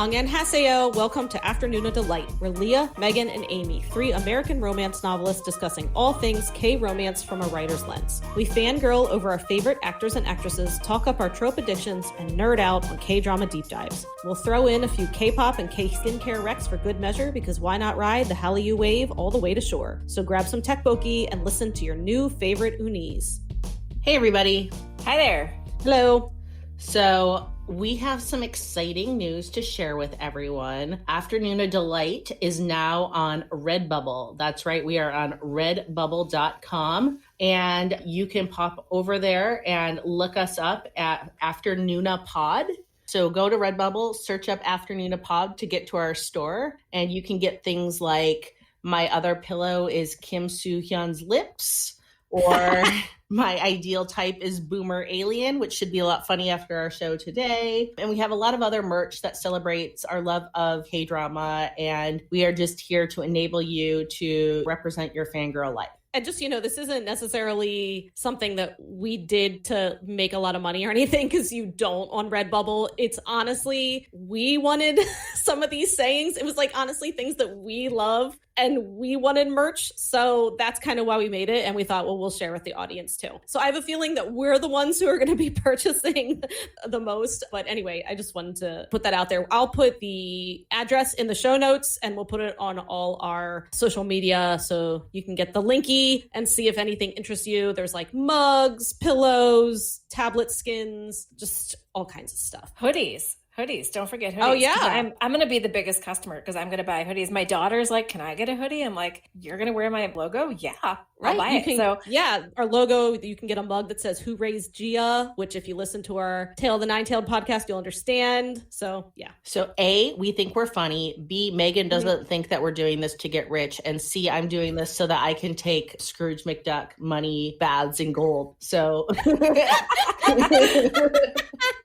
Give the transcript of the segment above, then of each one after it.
Annyeonghaseyo, welcome to Afternoona Delight. We're Leah, Megan, and Amy, three American romance novelists discussing all things K-romance from a writer's lens. We fangirl over our favorite actors and actresses, talk up our trope addictions, and nerd out on K-drama deep dives. We'll throw in a few K-pop and K-skincare recs for good measure, because why not ride the Hallyu wave all the way to shore? So grab some tteokbokki and listen to your new favorite unis. Hey everybody. Hi there. Hello. So we have some exciting news to share with everyone. Afternoona Delight is now on Redbubble. That's right, we are on redbubble.com, and you can pop over there and look us up at Afternoona Pod. So go to Redbubble, search up Afternoona Pod to get to our store, and you can get things like My Other Pillow is Kim Soo Hyun's Lips, or My Ideal Type is Boomer Alien, which should be a lot funny after our show today. And we have a lot of other merch that celebrates our love of K-drama, and we are just here to enable you to represent your fangirl life. And just, this isn't necessarily something that we did to make a lot of money or anything, because you don't on Redbubble. It's honestly, we wanted some of these sayings. It was like, honestly, things that we love and we wanted merch. So that's kind of why we made it. And we thought, well, we'll share with the audience too. So I have a feeling that we're the ones who are going to be purchasing the most. But anyway, I just wanted to put that out there. I'll put the address in the show notes, and we'll put it on all our social media so you can get the linky and see if anything interests you. There's like mugs, pillows, tablet skins, just all kinds of stuff. Hoodies. Don't forget hoodies. Oh, yeah. I'm going to be the biggest customer because I'm going to buy hoodies. My daughter's like, can I get a hoodie? I'm like, you're going to wear my logo? Yeah, I'll buy it. So yeah, our logo, you can get a mug that says Who Raised Gia, which if you listen to our Tale of the Nine-Tailed podcast, you'll understand. So yeah. So A, we think we're funny. B, Megan doesn't think that we're doing this to get rich. And C, I'm doing this so that I can take Scrooge McDuck money, baths, and gold. So...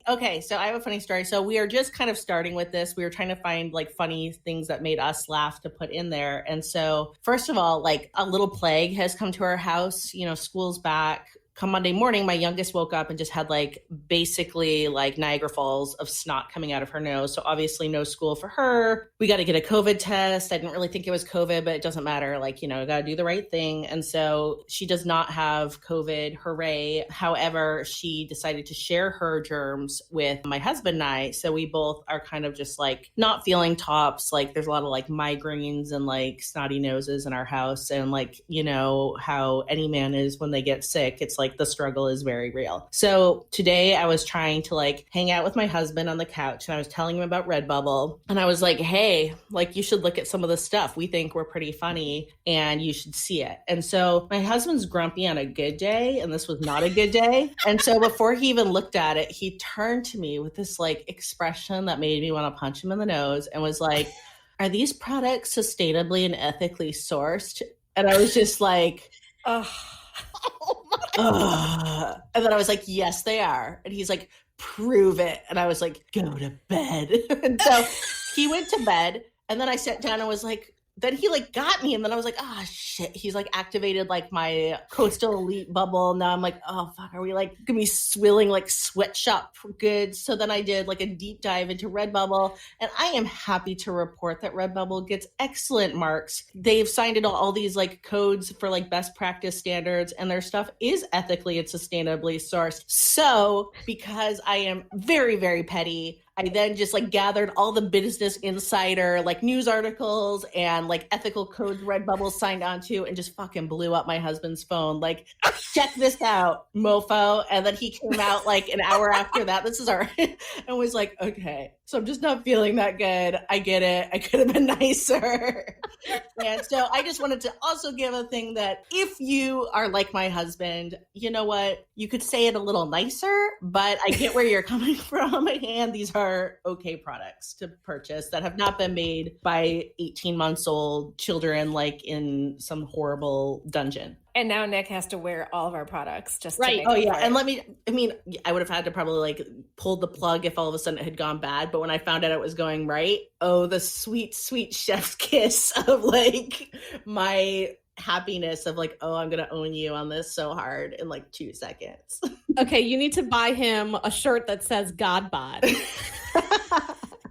Okay, so I have a funny story. So we are just kind of starting with this. We were trying to find like funny things that made us laugh to put in there. And so first of all, like a little plague has come to our house. School's back. Come Monday morning, my youngest woke up and just had like basically like Niagara Falls of snot coming out of her nose. So obviously no school for her. We got to get a COVID test. I didn't really think it was COVID, but it doesn't matter. Like, got to do the right thing. And so she does not have COVID. Hooray. However, she decided to share her germs with my husband and I. So we both are kind of just like not feeling tops. Like there's a lot of like migraines and like snotty noses in our house. And like, how any man is when they get sick. It's like the struggle is very real. So today I was trying to like hang out with my husband on the couch, and I was telling him about Redbubble, and I was like, hey, like you should look at some of the stuff. We think we're pretty funny and you should see it. And so my husband's grumpy on a good day, and this was not a good day. And so before he even looked at it, he turned to me with this like expression that made me want to punch him in the nose and was like, are these products sustainably and ethically sourced? And I was just like, and then I was like, yes, they are. And he's like, prove it. And I was like, go to bed. And so he went to bed. And then I sat down and was like, then he like got me. And then I was like, oh shit. He's like activated like my Coastal Elite bubble. Now I'm like, oh fuck, are we like gonna be swilling like sweatshop goods? So then I did like a deep dive into Redbubble, and I am happy to report that Redbubble gets excellent marks. They've signed into all these like codes for like best practice standards, and their stuff is ethically and sustainably sourced. So because I am very, very petty, I then just like gathered all the Business Insider like news articles and like ethical codes Redbubble signed onto, and just fucking blew up my husband's phone. Like, check this out, mofo. And then he came out like an hour after that. This is our, and was like, okay, so I'm just not feeling that good. I get it. I could have been nicer. And so I just wanted to also give a thing that if you are like my husband, you know what? You could say it a little nicer, but I get where you're coming from. And these are okay products to purchase that have not been made by 18 months old children like in some horrible dungeon. And now Nick has to wear all of our products just right. To make oh it yeah. work. And I would have had to probably like pull the plug if all of a sudden it had gone bad. But when I found out it was going right, the sweet, sweet chef's kiss of like my happiness of like, I'm going to own you on this so hard in like 2 seconds. Okay. You need to buy him a shirt that says God bod.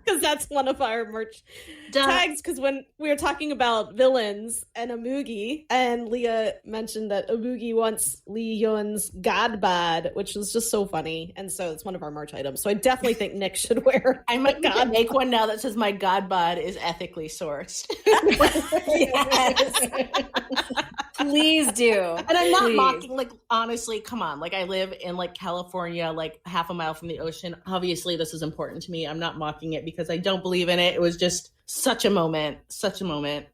Because That's one of our merch Duh. tags, because when we were talking about villains and Amugi, and Leah mentioned that Amugi wants Lee Yun's God Bod, which was just so funny. And so it's one of our merch items. So I definitely think Nick should wear I might God make one now that says my God Bod is ethically sourced. Yes. Please do. And I'm not mocking, like, honestly, come on. Like, I live in, like, California, like, half a mile from the ocean. Obviously, this is important to me. I'm not mocking it because I don't believe in it. It was just such a moment. Such a moment.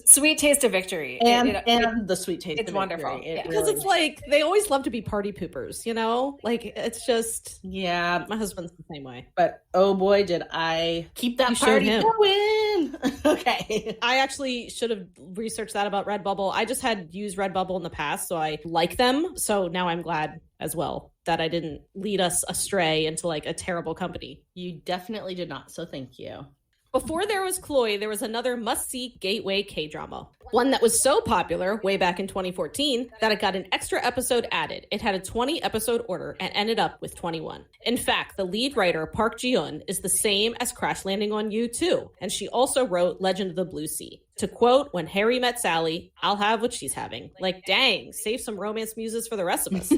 Sweet taste of victory. And the sweet taste it's of wonderful. victory. It Because really it's like, they always love to be party poopers, you know? Like, it's just, yeah. my husband's the same way. But oh boy, did I keep that You showed party him. going. Okay. I actually should have researched that about Redbubble. I just had used Redbubble in the past, so I like them. So now I'm glad as well that I didn't lead us astray into like a terrible company. You definitely did not, so thank you. Before there was Chloe, there was another must-see gateway K-drama. One that was so popular way back in 2014 that it got an extra episode added. It had a 20-episode order and ended up with 21. In fact, the lead writer, Park Ji-yoon, is the same as Crash Landing on You too, and she also wrote Legend of the Blue Sea. To quote, "When Harry met Sally, I'll have what she's having." Like, dang, save some romance muses for the rest of us.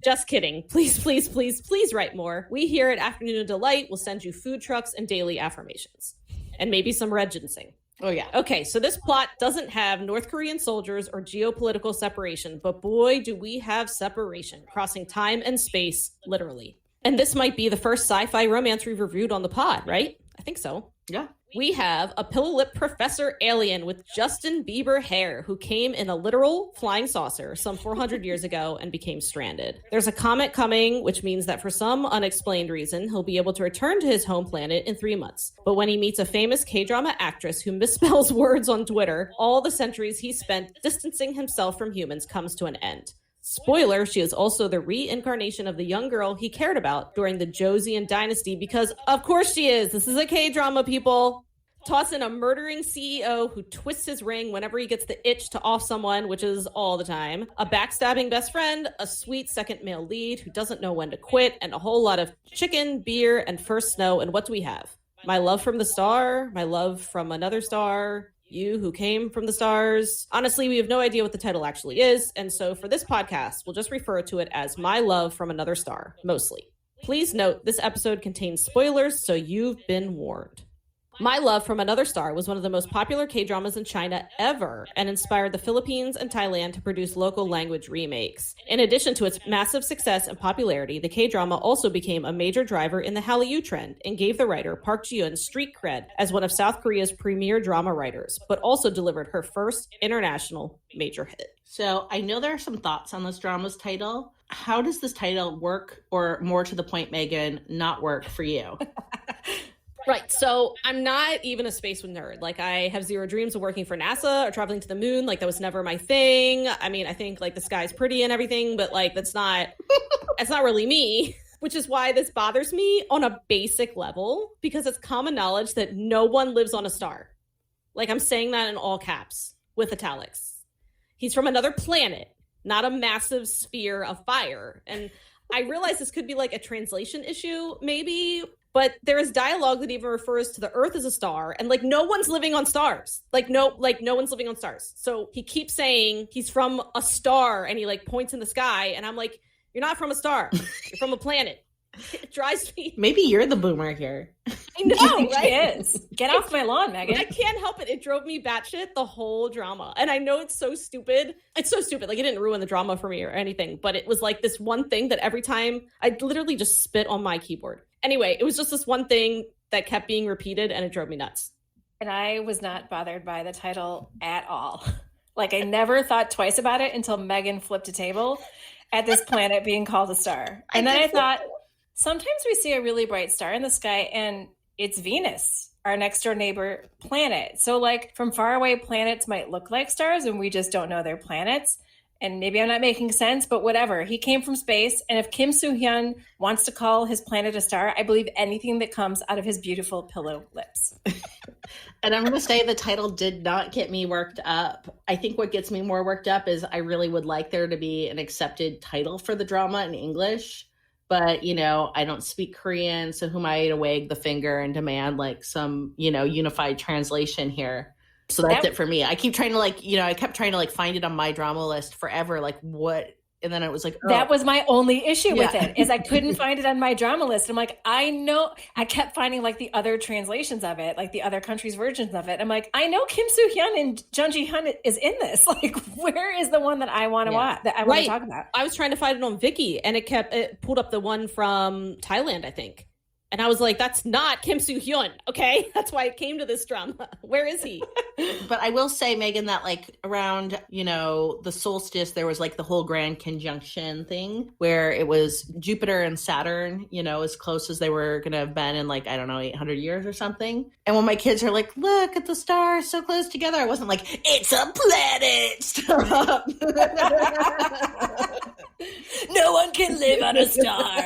Just kidding. Please, please, please, please write more. We here at Afternoona Delight will send you food trucks and daily affirmations. And maybe some red ginseng. Oh, yeah. Okay, so this plot doesn't have North Korean soldiers or geopolitical separation, but boy, do we have separation, crossing time and space, literally. And this might be the first sci-fi romance we've reviewed on the pod, right? I think so. Yeah. We have a pillow-lip professor alien with Justin Bieber hair who came in a literal flying saucer some 400 years ago and became stranded. There's a comet coming, which means that for some unexplained reason, he'll be able to return to his home planet in 3 months. But when he meets a famous K-drama actress who misspells words on Twitter, all the centuries he spent distancing himself from humans comes to an end. Spoiler, she is also the reincarnation of the young girl he cared about during the Joseon dynasty because, of course she is. This is a K-drama, people. Toss in a murdering CEO who twists his ring whenever he gets the itch to off someone, which is all the time. A backstabbing best friend, a sweet second male lead who doesn't know when to quit, and a whole lot of chicken, beer, and first snow. And what do we have? My love from the star, my love from another star, you who came from the stars. Honestly, we have no idea what the title actually is, and so for this podcast, we'll just refer to it as My Love from Another Star, mostly. Please note, this episode contains spoilers, so you've been warned. My Love from Another Star was one of the most popular K-dramas in China ever and inspired the Philippines and Thailand to produce local language remakes. In addition to its massive success and popularity, the K-drama also became a major driver in the Hallyu trend and gave the writer Park Ji-yoon street cred as one of South Korea's premier drama writers, but also delivered her first international major hit. So I know there are some thoughts on this drama's title. How does this title work, or more to the point, Megan, not work for you? Right. So I'm not even a space nerd. Like, I have zero dreams of working for NASA or traveling to the moon. Like, that was never my thing. I mean, I think like the sky's pretty and everything, but like, that's not really me, which is why this bothers me on a basic level, because it's common knowledge that no one lives on a star. Like, I'm saying that in all caps with italics. He's from another planet, not a massive sphere of fire. And I realize this could be like a translation issue, maybe, but there is dialogue that even refers to the Earth as a star, and like no one's living on stars. No one's living on stars. So he keeps saying he's from a star, and he like points in the sky, and I'm like, you're not from a star. You're from a planet. It drives me. Maybe you're the boomer here. I know, right? She is. Get off my lawn, Megan. I can't help it. It drove me batshit the whole drama. And I know it's so stupid. It's so stupid. Like, it didn't ruin the drama for me or anything, but it was like this one thing that every time I literally just spit on my keyboard. Anyway, it was just this one thing that kept being repeated, and it drove me nuts. And I was not bothered by the title at all. Like, I never thought twice about it until Megan flipped a table at this planet being called a star. And then I thought, sometimes we see a really bright star in the sky, and it's Venus, our next door neighbor planet. So like, from far away, planets might look like stars and we just don't know they're planets. And maybe I'm not making sense, but whatever. He came from space. And if Kim Soo Hyun wants to call his planet a star, I believe anything that comes out of his beautiful pillow lips. And I'm going to say the title did not get me worked up. I think what gets me more worked up is I really would like there to be an accepted title for the drama in English. but, you know, I don't speak Korean. So who am I to wag the finger and demand like some, you know, unified translation here? So that's it for me. I keep trying to like, you know, I kept trying to like find it on my drama list forever. Like what? And then it was like, that was my only issue with it, is I couldn't find it on my drama list. I'm like, I know, I kept finding like the other translations of it, like the other countries' versions of it. I'm like, I know Kim Soo Hyun and Jung Ji Hyun is in this. Like, where is the one that I want to watch, that I want to talk about? I was trying to find it on Viki, and it pulled up the one from Thailand, I think. And I was like, that's not Kim Soo Hyun, okay? That's why it came to this drama. Where is he? But I will say, Megan, that like around, you know, the solstice, there was like the whole grand conjunction thing where it was Jupiter and Saturn, you know, as close as they were going to have been in like, I don't know, 800 years or something. And when my kids are like, look at the stars so close together, I wasn't like, it's a planet. Stop. No one can live on a star.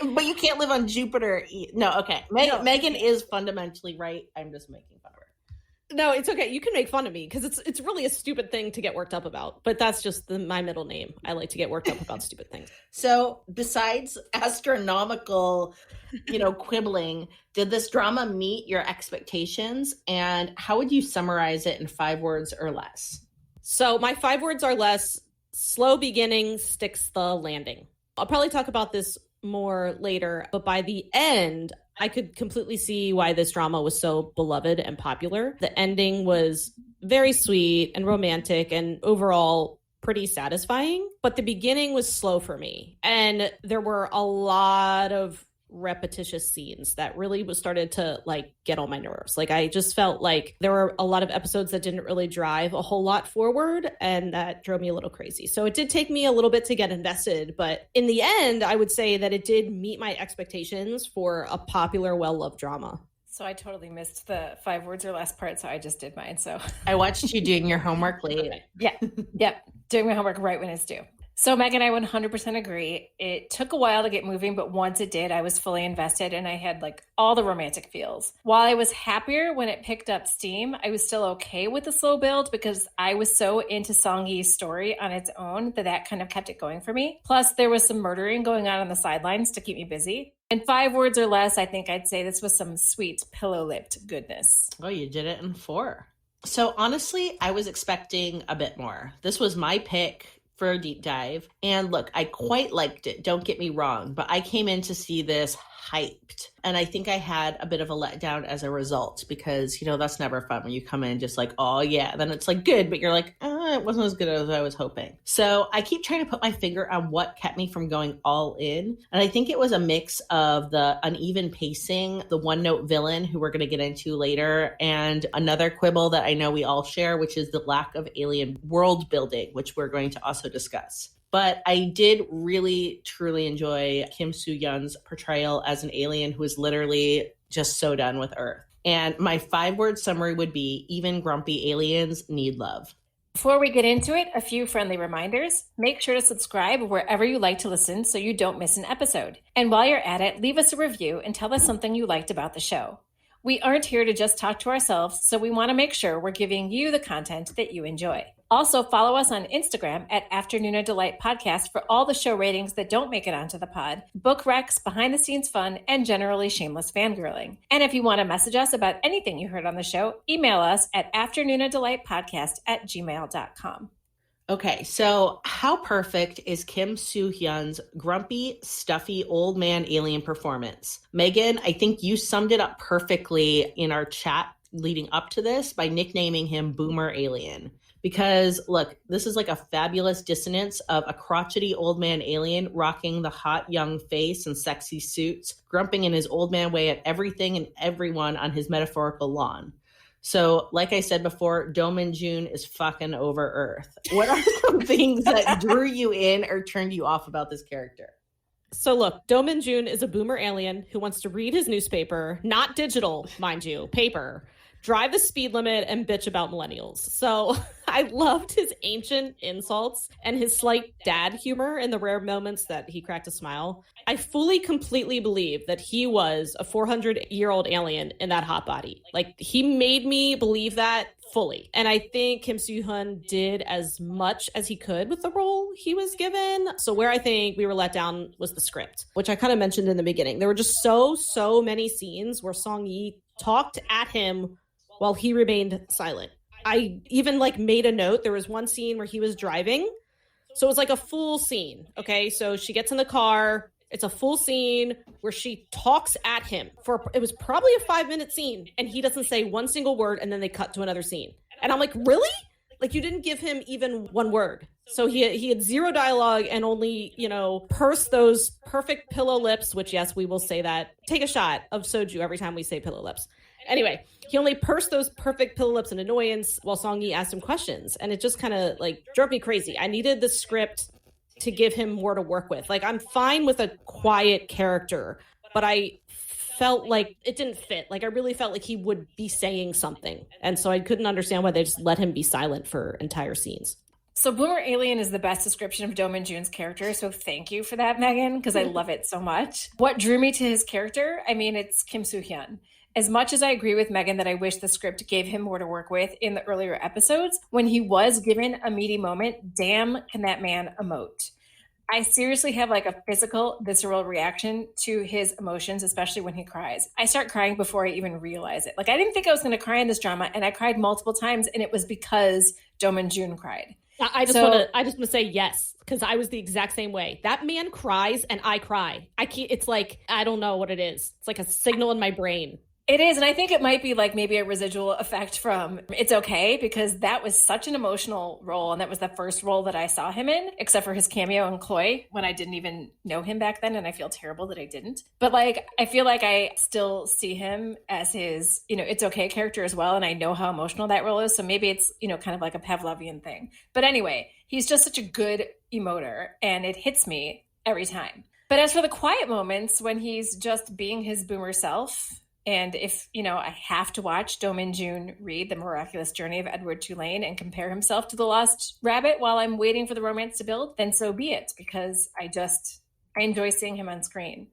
But you can't live on Jupiter. No, okay. Megan is fundamentally right. I'm just making fun of her. No, it's okay. You can make fun of me because it's really a stupid thing to get worked up about. But that's just my middle name. I like to get worked up about stupid things. So besides astronomical, you know, quibbling, did this drama meet your expectations? And how would you summarize it in 5 words or less? So my 5 words or less: slow beginning, sticks the landing. I'll probably talk about this more later, but by the end, I could completely see why this drama was so beloved and popular. The ending was very sweet and romantic and overall pretty satisfying, but the beginning was slow for me. And there were a lot of repetitious scenes that really started to like get on my nerves. Like I just felt like there were a lot of episodes that didn't really drive a whole lot forward, and that drove me a little crazy. So it did take me a little bit to get invested, but in the end, I would say that it did meet my expectations for a popular, well-loved drama. So I totally missed the 5 words or less part, so I just did mine. So I watched you doing your homework late. Yeah, doing my homework right when it's due. So Megan, I 100% agree. It took a while to get moving, but once it did, I was fully invested and I had like all the romantic feels. While I was happier when it picked up steam, I was still okay with the slow build because I was so into Song-yi's story on its own that kind of kept it going for me. Plus, there was some murdering going on the sidelines to keep me busy. In 5 words or less, I think I'd say this was some sweet pillow-lipped goodness. Oh, you did it in 4. So honestly, I was expecting a bit more. This was my pick for a deep dive. And look, I quite liked it. Don't get me wrong, but I came in to see this hyped. And I think I had a bit of a letdown as a result because, you know, that's never fun when you come in just like, oh yeah, then it's like good, but you're like, it wasn't as good as I was hoping. So I keep trying to put my finger on what kept me from going all in. And I think it was a mix of the uneven pacing, the one-note villain who we're going to get into later, and another quibble that I know we all share, which is the lack of alien world building, which we're going to also discuss. But I did really, truly enjoy Kim Soo Hyun's portrayal as an alien who is literally just so done with Earth. And my 5-word summary would be, even grumpy aliens need love. Before we get into it, a few friendly reminders. Make sure to subscribe wherever you like to listen so you don't miss an episode. And while you're at it, leave us a review and tell us something you liked about the show. We aren't here to just talk to ourselves, so we want to make sure we're giving you the content that you enjoy. Also, follow us on Instagram at Afternoona Delight Podcast for all the show ratings that don't make it onto the pod, book recs, behind-the-scenes fun, and generally shameless fangirling. And if you want to message us about anything you heard on the show, email us at afternoonadelightpodcast@gmail.com. Okay, so how perfect is Kim Soo Hyun's grumpy, stuffy old man alien performance? Megan, I think you summed it up perfectly in our chat leading up to this by nicknaming him Boomer Alien. Because, look, this is like a fabulous dissonance of a crotchety old man alien rocking the hot young face and sexy suits, grumping in his old man way at everything and everyone on his metaphorical lawn. So, like I said before, Do Min Joon is fucking over Earth. What are some things that drew you in or turned you off about this character? So look, Do Min Joon is a boomer alien who wants to read his newspaper, not digital, mind you, paper, drive the speed limit, and bitch about millennials. So I loved his ancient insults and his slight dad humor in the rare moments that he cracked a smile. I fully, completely believe that he was a 400-year-old alien in that hot body. Like, he made me believe that fully. And I think Kim Soo Hyun did as much as he could with the role he was given. So where I think we were let down was the script, which I kind of mentioned in the beginning. There were just so many scenes where Song Yi talked at him while he remained silent. I even made a note. There was one scene where he was driving. So it was like a full scene. Okay. So she gets in the car. It's a full scene where she talks at him it was probably a 5-minute scene, and he doesn't say one single word, and then they cut to another scene. And I'm like, really? Like, you didn't give him even one word. So he had zero dialogue and only, pursed those perfect pillow lips, which, yes, we will say that. Take a shot of soju every time we say pillow lips. Anyway, he only pursed those perfect pillow lips in annoyance while Song Yi asked him questions. And it just kind of drove me crazy. I needed the script to give him more to work with. I'm fine with a quiet character, but I felt like it didn't fit. I really felt like he would be saying something. And so I couldn't understand why they just let him be silent for entire scenes. So Boomer Alien is the best description of Do Min Joon's character. So thank you for that, Megan, because I love it so much. What drew me to his character? I mean, it's Kim Soo Hyun. As much as I agree with Megan that I wish the script gave him more to work with in the earlier episodes, when he was given a meaty moment, damn, can that man emote. I seriously have a physical, visceral reaction to his emotions, especially when he cries. I start crying before I even realize it. I didn't think I was going to cry in this drama, and I cried multiple times, and it was because Do Min Joon cried. I just want to say yes, because I was the exact same way. That man cries, and I cry. It's I don't know what it is. It's like a signal in my brain. It is, and I think it might be maybe a residual effect from It's Okay, because that was such an emotional role, and that was the first role that I saw him in, except for his cameo in Chloe, when I didn't even know him back then, and I feel terrible that I didn't. But I feel like I still see him as his, It's Okay character as well, and I know how emotional that role is, so maybe it's, kind of like a Pavlovian thing. But anyway, he's just such a good emoter, and it hits me every time. But as for the quiet moments, when he's just being his boomer self, and if, I have to watch Do Min Joon read The Miraculous Journey of Edward Tulane and compare himself to the Lost Rabbit while I'm waiting for the romance to build, then so be it, because I enjoy seeing him on screen.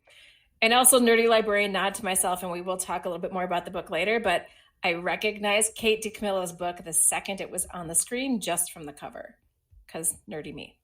And also, nerdy librarian nod to myself, and we will talk a little bit more about the book later, but I recognized Kate DiCamillo's book the second it was on the screen just from the cover, because nerdy me.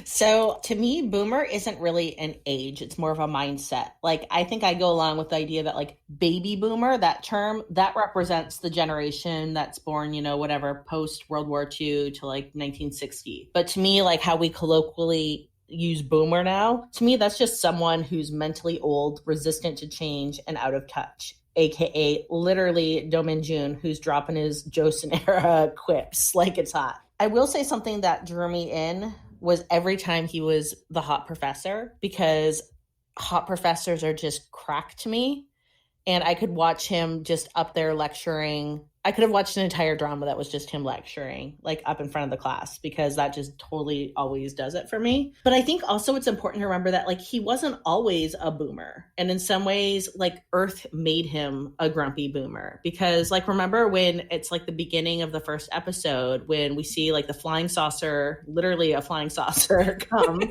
So to me, boomer isn't really an age. It's more of a mindset. I think I go along with the idea that baby boomer, that term, that represents the generation that's born, whatever, post World War II to 1960. But to me, how we colloquially use boomer now, to me, that's just someone who's mentally old, resistant to change, and out of touch. AKA literally Do Min Joon, who's dropping his Joseon era quips like it's hot. I will say something that drew me in was every time he was the hot professor, because hot professors are just crack to me. And I could watch him just up there lecturing. I could have watched an entire drama that was just him lecturing, up in front of the class, because that just totally always does it for me. But I think also it's important to remember that, he wasn't always a boomer. And in some ways, Earth made him a grumpy boomer. Because, remember when it's, the beginning of the first episode, when we see, the flying saucer, literally a flying saucer come.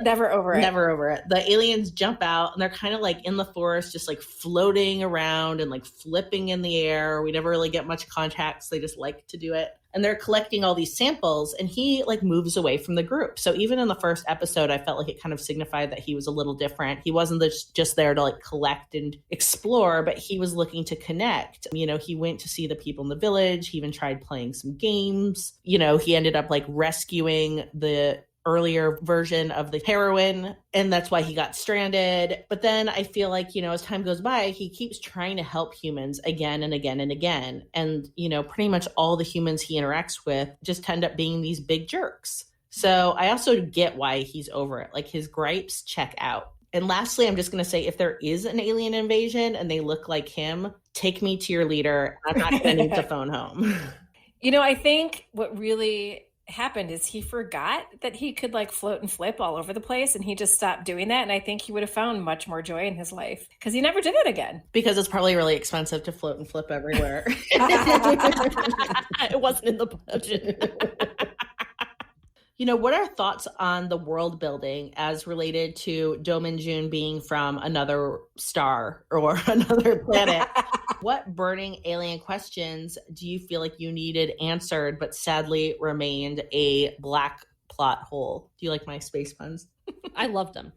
Never over it. Never over it. The aliens jump out, and they're kind of, in the forest, just, floating around and, flipping in the air. We never really get much context. They just like to do it. And they're collecting all these samples, and he moves away from the group. So even in the first episode, I felt like it kind of signified that he was a little different. He wasn't just there to collect and explore, but he was looking to connect. He went to see the people in the village. He even tried playing some games. He ended up rescuing the earlier version of the heroine, and that's why he got stranded. But then I feel as time goes by, he keeps trying to help humans again and again and again. And, pretty much all the humans he interacts with just end up being these big jerks. So I also get why he's over it. His gripes check out. And lastly, I'm just going to say, if there is an alien invasion and they look like him, take me to your leader. I'm not going to need to phone home. I think what really happened is he forgot that he could like float and flip all over the place, and he just stopped doing that. And I think he would have found much more joy in his life because he never did it again. Because it's probably really expensive to float and flip everywhere. It wasn't in the budget. You know, what are thoughts on the world building as related to Do Min Joon being from another star or another planet? What burning alien questions do you feel like you needed answered, but sadly remained a black plot hole? Do you like my space puns? I loved them.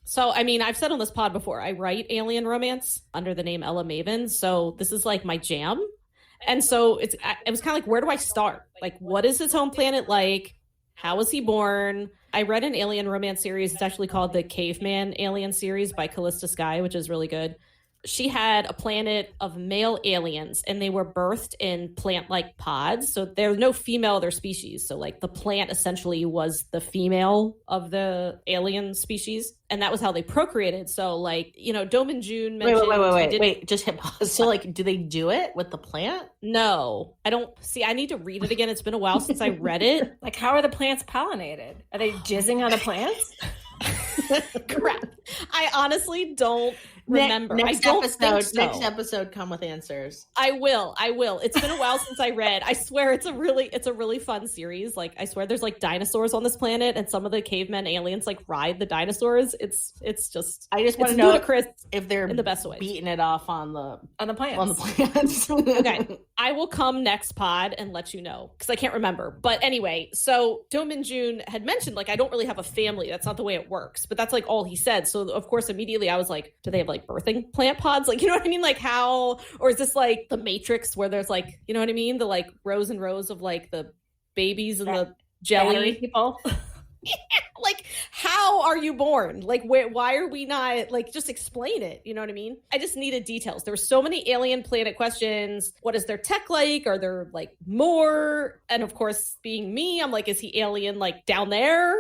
So, I mean, I've said on this pod before, I write alien romance under the name Ella Maven. So this is like my jam. And so it was kind of like, where do I start? Like, what is his home planet like? How was he born? I read an alien romance series. It's actually called the Caveman Alien series by Callista Sky, which is really good. She had a planet of male aliens, and they were birthed in plant-like pods. So there's no female of their species. So like the plant essentially was the female of the alien species. And that was how they procreated. So like, you know, Do Min Joon mentioned... Wait, just hit pause. So like, do they do it with the plant? No, I don't. See, I need to read it again. It's been a while since I read it. Like, how are the plants pollinated? Are they jizzing on the plants? Crap. I honestly don't remember. Next episode, come with answers. I will. It's been a while since I read. I swear it's a really fun series. Like, I swear there's like dinosaurs on this planet, and some of the cavemen aliens like ride the dinosaurs. It's just I just want to know ludicrous if they're in the best way beating it off on the plants. Okay, I will come next pod and let you know because I can't remember. But anyway, so Do Min Joon had mentioned like I don't really have a family. That's not the way it works. But that's like all he said. So of course immediately I was like, do they have like birthing plant pods? Like, you know what I mean? Like how, or is this like the Matrix where there's like, you know what I mean? The like rows and rows of like the babies and the jelly people. Like, how are you born? Like, why are we not, like, just explain it. You know what I mean? I just needed details. There were so many alien planet questions. What is their tech like? Are there like more? And of course, being me, I'm like, is he alien like down there?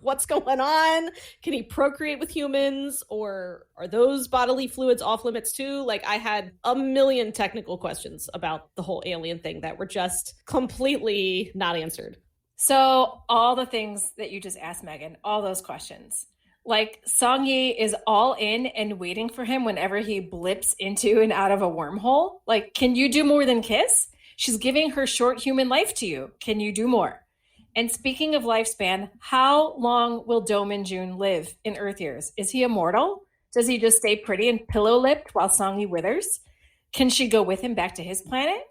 What's going on? Can he procreate with humans, or are those bodily fluids off limits too? Like, I had a million technical questions about the whole alien thing that were just completely not answered. So all the things that you just asked, Megan, all those questions, like Song-yi is all in and waiting for him whenever he blips into and out of a wormhole. Like, can you do more than kiss? She's giving her short human life to you. Can you do more? And speaking of lifespan, how long will Do Min Joon live in Earth years? Is he immortal? Does he just stay pretty and pillow-lipped while Song-yi withers? Can she go with him back to his planet?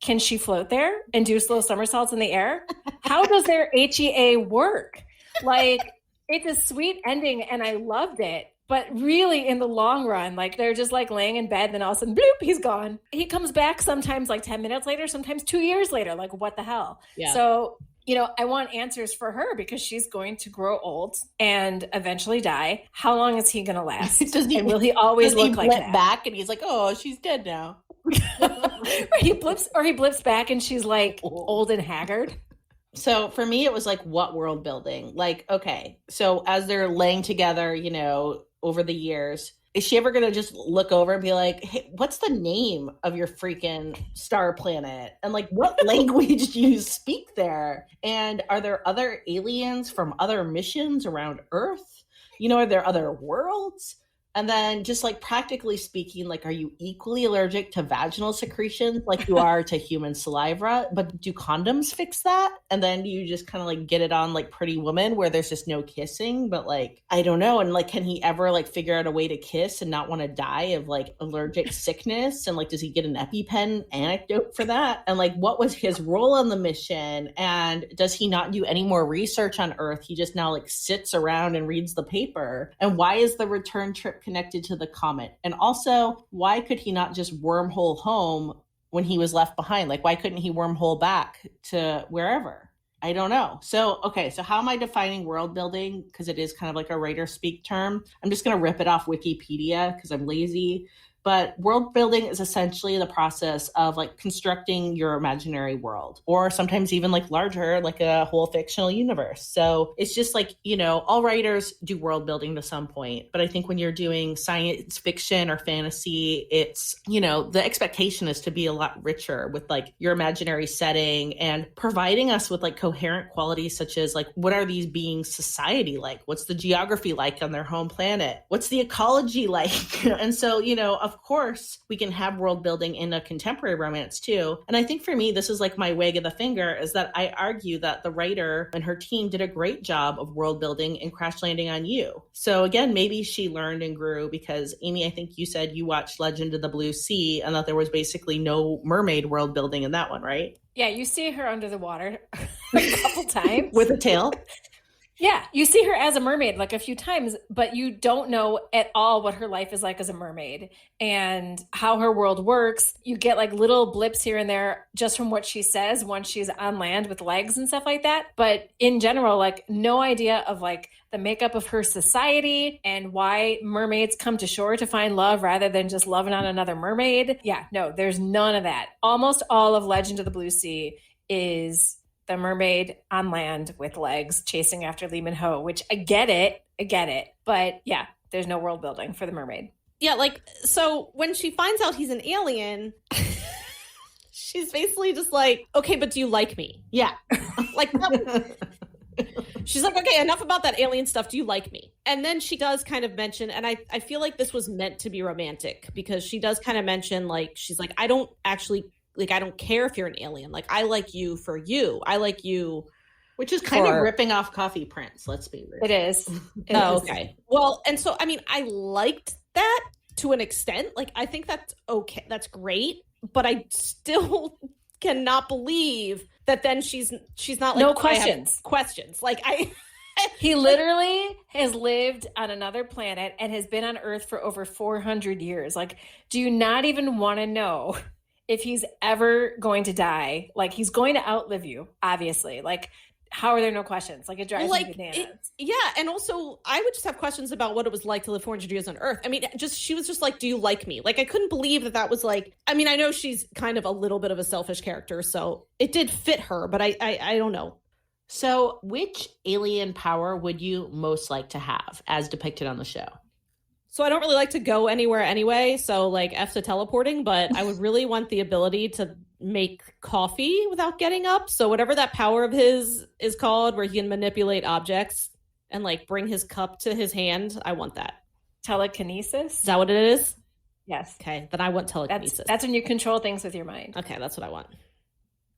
Can she float there and do slow somersaults in the air? How does their HEA work? Like, it's a sweet ending and I loved it. But really, in the long run, like they're just like laying in bed, then all of a sudden, bloop, he's gone. He comes back sometimes like 10 minutes later, sometimes 2 years later. Like, what the hell? Yeah. So, you know, I want answers for her because she's going to grow old and eventually die. How long is he going to last? And will he always look like that? Back and he's like, oh, she's dead now. Or he blips back and she's like old and haggard. So for me, it was like, what world building? Like, okay, so as they're laying together, you know, over the years, is she ever going to just look over and be like, hey, what's the name of your freaking star planet? And like, what language do you speak there? And are there other aliens from other missions around Earth? You know, are there other worlds? And then just like practically speaking, like, are you equally allergic to vaginal secretions like you are to human saliva? But do condoms fix that? And then you just kind of like get it on like Pretty Woman where there's just no kissing, but like, I don't know. And like, can he ever like figure out a way to kiss and not want to die of like allergic sickness? And like, does he get an EpiPen anecdote for that? And like, what was his role on the mission? And does he not do any more research on Earth? He just now like sits around and reads the paper. And why is the return trip connected to the comet? And also, why could he not just wormhole home when he was left behind? Like, why couldn't he wormhole back to wherever? I don't know. So, okay, so how am I defining world building? Because it is kind of like a writer speak term. I'm just going to rip it off Wikipedia because I'm lazy. but world building is essentially the process of like constructing your imaginary world, or sometimes even like larger, like a whole fictional universe. So it's just like, you know, all writers do world building to some point, but I think when you're doing science fiction or fantasy, it's, you know, the expectation is to be a lot richer with like your imaginary setting and providing us with like coherent qualities such as like, what are these beings' society like? What's the geography like on their home planet? What's the ecology like? And so, you know, of course, we can have world building in a contemporary romance too. And I think for me, this is like my wag of the finger, is that I argue that the writer and her team did a great job of world building in Crash Landing on You. So again, maybe she learned and grew because, Amy, I think you said you watched Legend of the Blue Sea and that there was basically no mermaid world building in that one, right? Yeah, you see her under the water a couple times. With a tail? Yeah, you see her as a mermaid like a few times, but you don't know at all what her life is like as a mermaid and how her world works. You get like little blips here and there just from what she says once she's on land with legs and stuff like that. But in general, like no idea of like the makeup of her society and why mermaids come to shore to find love rather than just loving on another mermaid. Yeah, no, there's none of that. Almost all of Legend of the Blue Sea is the mermaid on land with legs chasing after Lee Min-ho, which I get it. But yeah, there's no world building for the mermaid. Yeah, like, so when she finds out he's an alien, she's basically just like, okay, but do you like me? Yeah. Like, she's like, okay, enough about that alien stuff. Do you like me? And then she does kind of mention, and I feel like this was meant to be romantic because she does kind of mention, like, she's like, I don't care if you're an alien. Like, I like you for you. I like you. Which is kind of ripping off Coffee Prince, let's be real. It is. Okay. Well, and so, I mean, I liked that to an extent. Like, I think that's okay. That's great. But I still cannot believe that then she's not like, no questions. Questions. Like, he literally has lived on another planet and has been on Earth for over 400 years. Like, do you not even want to know if he's ever going to die? Like, he's going to outlive you, obviously. Like, how are there no questions? Like, it drives me bananas. Yeah, and also, I would just have questions about what it was like to live 400 years on Earth. I mean, she was just like, do you like me? Like, I couldn't believe that was like, I mean, I know she's kind of a little bit of a selfish character, so it did fit her, but I don't know. So, which alien power would you most like to have as depicted on the show? So I don't really like to go anywhere anyway, so like F to teleporting, but I would really want the ability to make coffee without getting up. So whatever that power of his is called, where he can manipulate objects and like bring his cup to his hand, I want that. Telekinesis? Is that what it is? Yes. Okay, then I want telekinesis. That's when you control things with your mind. Okay, that's what I want.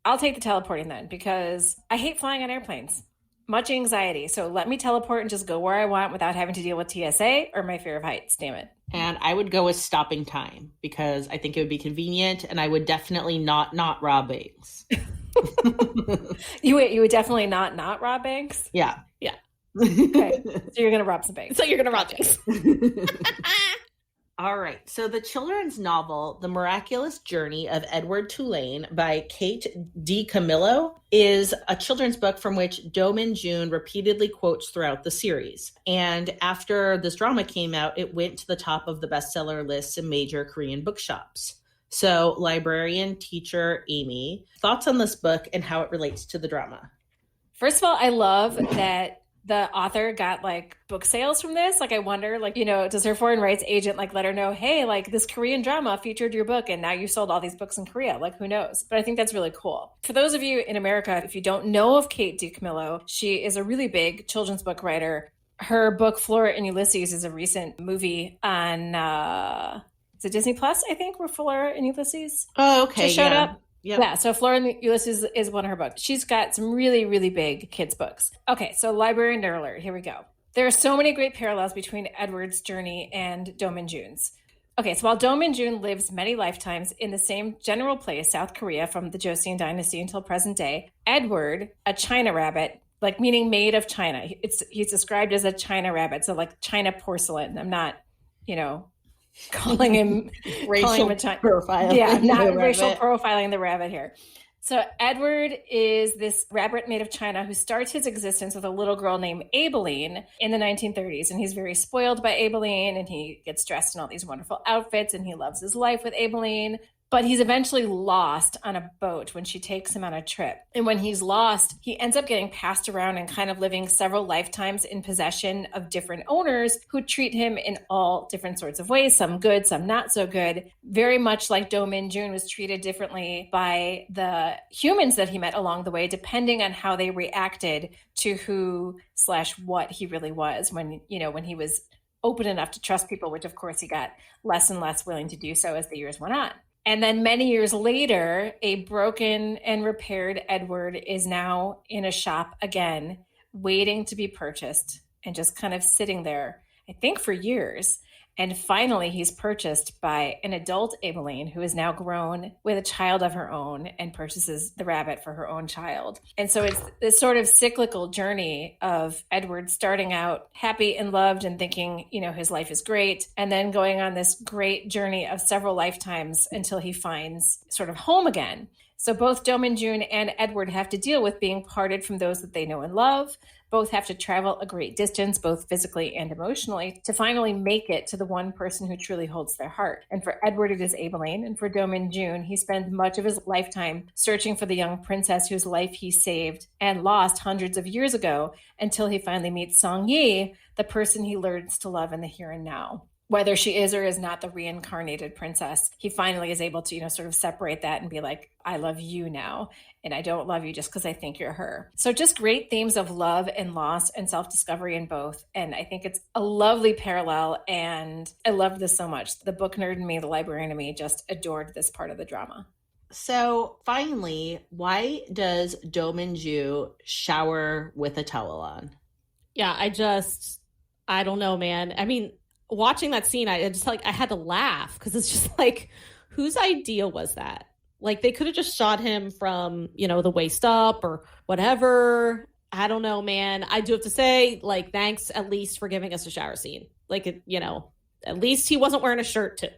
I'll take the teleporting then, because I hate flying on airplanes. Much anxiety. So let me teleport and just go where I want without having to deal with TSA or my fear of heights. Damn it. And I would go with stopping time because I think it would be convenient, and I would definitely not rob banks. You would definitely not rob banks? Yeah. Yeah. Okay. So you're going to rob some banks. So you're going to rob banks. All right. So the children's novel, The Miraculous Journey of Edward Tulane by Kate DiCamillo, is a children's book from which Do Min Joon repeatedly quotes throughout the series. And after this drama came out, it went to the top of the bestseller lists in major Korean bookshops. So librarian teacher Amy, thoughts on this book and how it relates to the drama? First of all, I love that the author got like book sales from this. Like, I wonder, like, you know, does her foreign rights agent like let her know, hey, like this Korean drama featured your book and now you sold all these books in Korea? Like, who knows? But I think that's really cool. For those of you in America, if you don't know of Kate DiCamillo, she is a really big children's book writer. Her book Flora and Ulysses is a recent movie on is it Disney Plus, I think, where Flora and Ulysses just showed up. Yep. Yeah, so Flora and Ulysses is one of her books. She's got some really, really big kids' books. Okay, so librarian nerd alert. Here we go. There are so many great parallels between Edward's journey and Do Min Joon's. Okay, so while Do Min Joon lives many lifetimes in the same general place, South Korea, from the Joseon dynasty until present day, Edward, a China rabbit, like meaning made of China. He's described as a China rabbit, so like China porcelain. I'm not, calling him racial a China profiling. Yeah, not racial profiling the rabbit here. So Edward is this rabbit made of China who starts his existence with a little girl named Aibileen in the 1930s. And he's very spoiled by Aibileen, and he gets dressed in all these wonderful outfits, and he loves his life with Aibileen. But he's eventually lost on a boat when she takes him on a trip. And when he's lost, he ends up getting passed around and kind of living several lifetimes in possession of different owners who treat him in all different sorts of ways, some good, some not so good. Very much like Do Min Joon was treated differently by the humans that he met along the way, depending on how they reacted to who/what he really was when he was open enough to trust people, which of course he got less and less willing to do so as the years went on. And then many years later, a broken and repaired Edward is now in a shop again, waiting to be purchased and just kind of sitting there, I think for years. And finally, he's purchased by an adult Aibileen who is now grown with a child of her own and purchases the rabbit for her own child. And so it's this sort of cyclical journey of Edward starting out happy and loved and thinking, his life is great, and then going on this great journey of several lifetimes until he finds sort of home again. So both Do Min Joon and Edward have to deal with being parted from those that they know and love. Both have to travel a great distance, both physically and emotionally, to finally make it to the one person who truly holds their heart. And for Edward, it is Aibileen. And for Do Min Joon, he spends much of his lifetime searching for the young princess whose life he saved and lost hundreds of years ago until he finally meets Song Yi, the person he learns to love in the here and now. Whether she is or is not the reincarnated princess, he finally is able to, sort of separate that and be like, I love you now, and I don't love you just because I think you're her. So just great themes of love and loss and self-discovery in both. And I think it's a lovely parallel, and I loved this so much. The book nerd in me, the librarian in me, just adored this part of the drama. So finally, why does Do Min Joon shower with a towel on? Yeah, I don't know, man. I mean, watching that scene, I had to laugh because it's just like, whose idea was that? Like, they could have just shot him from, the waist up or whatever. I don't know, man. I do have to say, like, thanks at least for giving us a shower scene. Like, at least he wasn't wearing a shirt too.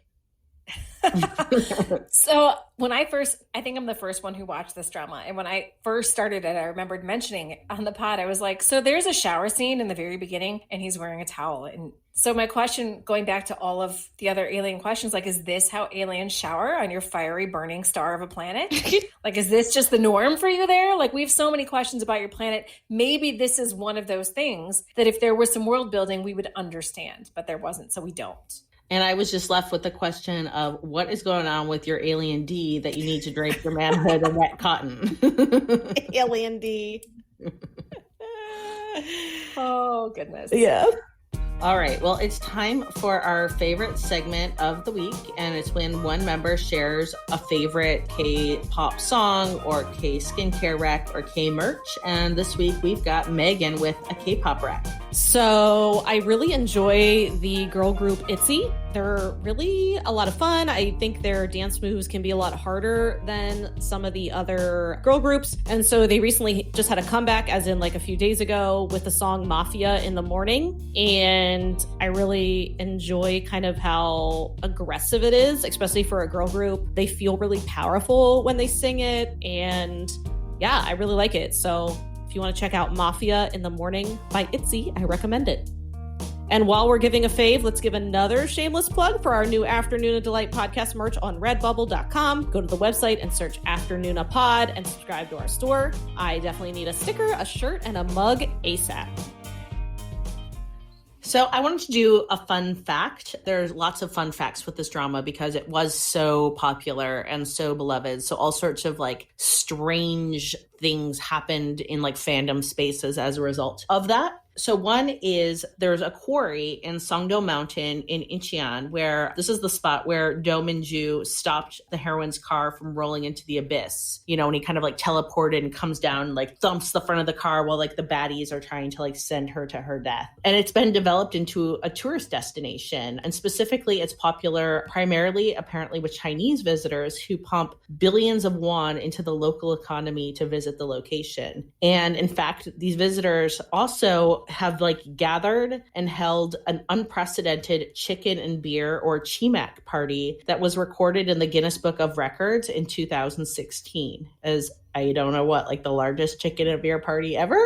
So when I think I'm the first one who watched this drama. And when I first started it, I remembered mentioning it on the pod. I was like, so there's a shower scene in the very beginning and he's wearing a towel. And so my question, going back to all of the other alien questions, like, is this how aliens shower on your fiery burning star of a planet? Like, is this just the norm for you there? Like, we have so many questions about your planet. Maybe this is one of those things that if there was some world building, we would understand, but there wasn't. So we don't. And I was just left with the question of what is going on with your alien D that you need to drape your manhood in wet cotton? Alien D. Oh, goodness. Yeah. All right. Well, it's time for our favorite segment of the week. And it's when one member shares a favorite K-pop song or K-skincare rec or K-merch. And this week we've got Megan with a K-pop rec. So I really enjoy the girl group Itzy. They're really a lot of fun. I think their dance moves can be a lot harder than some of the other girl groups. And so they recently just had a comeback, as in like a few days ago, with the song Mafia in the Morning. And I really enjoy kind of how aggressive it is, especially for a girl group. They feel really powerful when they sing it. And yeah, I really like it. So if you want to check out Mafia in the Morning by Itzy, I recommend it. And while we're giving a fave, let's give another shameless plug for our new Afternoona Delight podcast merch on redbubble.com. Go to the website and search Afternoona Pod and subscribe to our store. I definitely need a sticker, a shirt, and a mug ASAP. So I wanted to do a fun fact. There's lots of fun facts with this drama because it was so popular and so beloved. So all sorts of like strange things happened in like fandom spaces as a result of that. So one is there's a quarry in Songdo Mountain in Incheon where this is the spot where Do Min Joon stopped the heroine's car from rolling into the abyss. And he kind of like teleported and comes down, like thumps the front of the car while like the baddies are trying to like send her to her death. And it's been developed into a tourist destination. And specifically, it's popular primarily apparently with Chinese visitors who pump billions of won into the local economy to visit the location. And in fact, these visitors also have like gathered and held an unprecedented chicken and beer or chimak party that was recorded in the Guinness Book of Records in 2016 as I don't know what, like the largest chicken and beer party ever.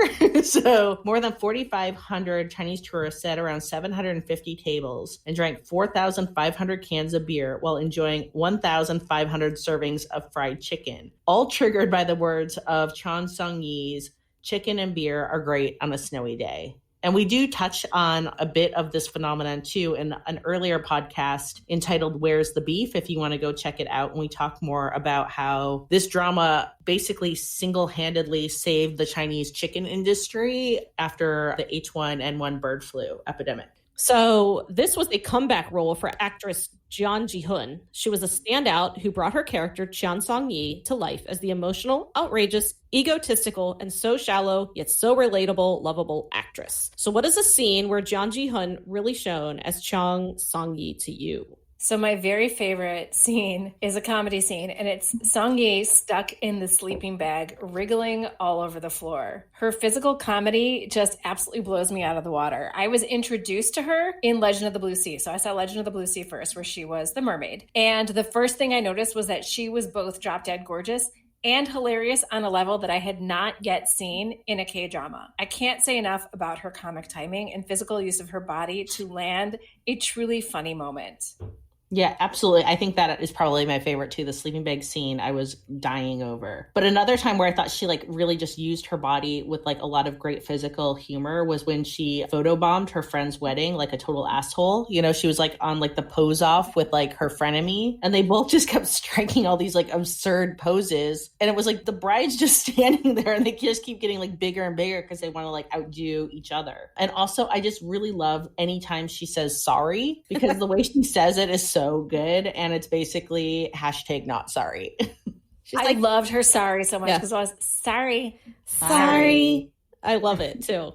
So more than 4,500 Chinese tourists sat around 750 tables and drank 4,500 cans of beer while enjoying 1,500 servings of fried chicken, all triggered by the words of Chon Sung-yi's "Chicken and beer are great on a snowy day." And we do touch on a bit of this phenomenon too in an earlier podcast entitled "Where's the Beef?" if you want to go check it out. And we talk more about how this drama basically single-handedly saved the Chinese chicken industry after the H1N1 bird flu epidemic. So this was a comeback role for actress Jeon Ji-hoon. She was a standout who brought her character Cheon Song-yi to life as the emotional, outrageous, egotistical, and so shallow, yet so relatable, lovable actress. So what is a scene where Jeon Ji-hoon really shone as Cheon Song-yi to you? So my very favorite scene is a comedy scene, and it's Song-yi stuck in the sleeping bag, wriggling all over the floor. Her physical comedy just absolutely blows me out of the water. I was introduced to her in Legend of the Blue Sea. So I saw Legend of the Blue Sea first, where she was the mermaid. And the first thing I noticed was that she was both drop dead gorgeous and hilarious on a level that I had not yet seen in a K-drama. I can't say enough about her comic timing and physical use of her body to land a truly funny moment. Yeah, absolutely. I think that is probably my favorite too. The sleeping bag scene I was dying over. But another time where I thought she like really just used her body with like a lot of great physical humor was when she photobombed her friend's wedding like a total asshole. You know, she was like on like the pose off with like her frenemy, and they both just kept striking all these like absurd poses. And it was like the bride's just standing there and they just keep getting like bigger and bigger because they want to like outdo each other. And also I just really love anytime she says sorry, because the way she says it is so good, and it's basically hashtag not sorry. I loved her sorry so much because I was sorry. I love it too.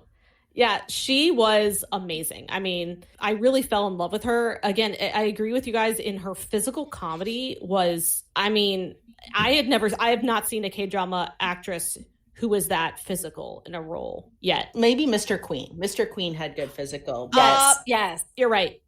Yeah, she was amazing. I mean, I really fell in love with her. Again, I agree with you guys in her physical comedy was, I mean, I have not seen a K-drama actress who was that physical in a role yet. Maybe Mr. Queen. Mr. Queen had good physical. Yes. You're right.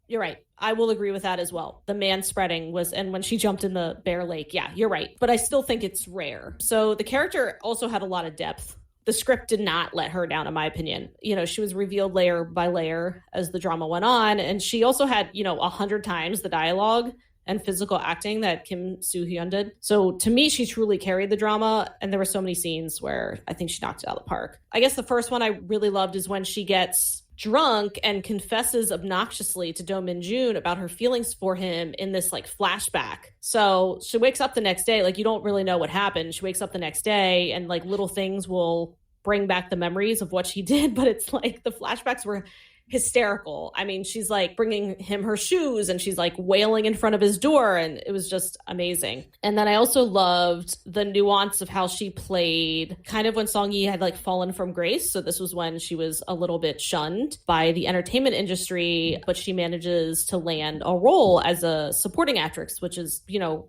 I will agree with that as well. The man spreading was, and when she jumped in the Bear Lake, yeah, you're right. But I still think it's rare. So the character also had a lot of depth. The script did not let her down, in my opinion. You know, she was revealed layer by layer as the drama went on. And she also had, 100 times the dialogue and physical acting that Kim Soo Hyun did. So to me, she truly carried the drama. And there were so many scenes where I think she knocked it out of the park. I guess the first one I really loved is when she gets drunk and confesses obnoxiously to Do Min Joon about her feelings for him in this like flashback. So she wakes up the next day, like you don't really know what happened. She wakes up the next day and like little things will bring back the memories of what she did, but it's like the flashbacks were hysterical. I mean, she's like bringing him her shoes and she's like wailing in front of his door, and it was just amazing. And then I also loved the nuance of how she played kind of when Song-yi had like fallen from grace. So this was when she was a little bit shunned by the entertainment industry, but she manages to land a role as a supporting actress, which is,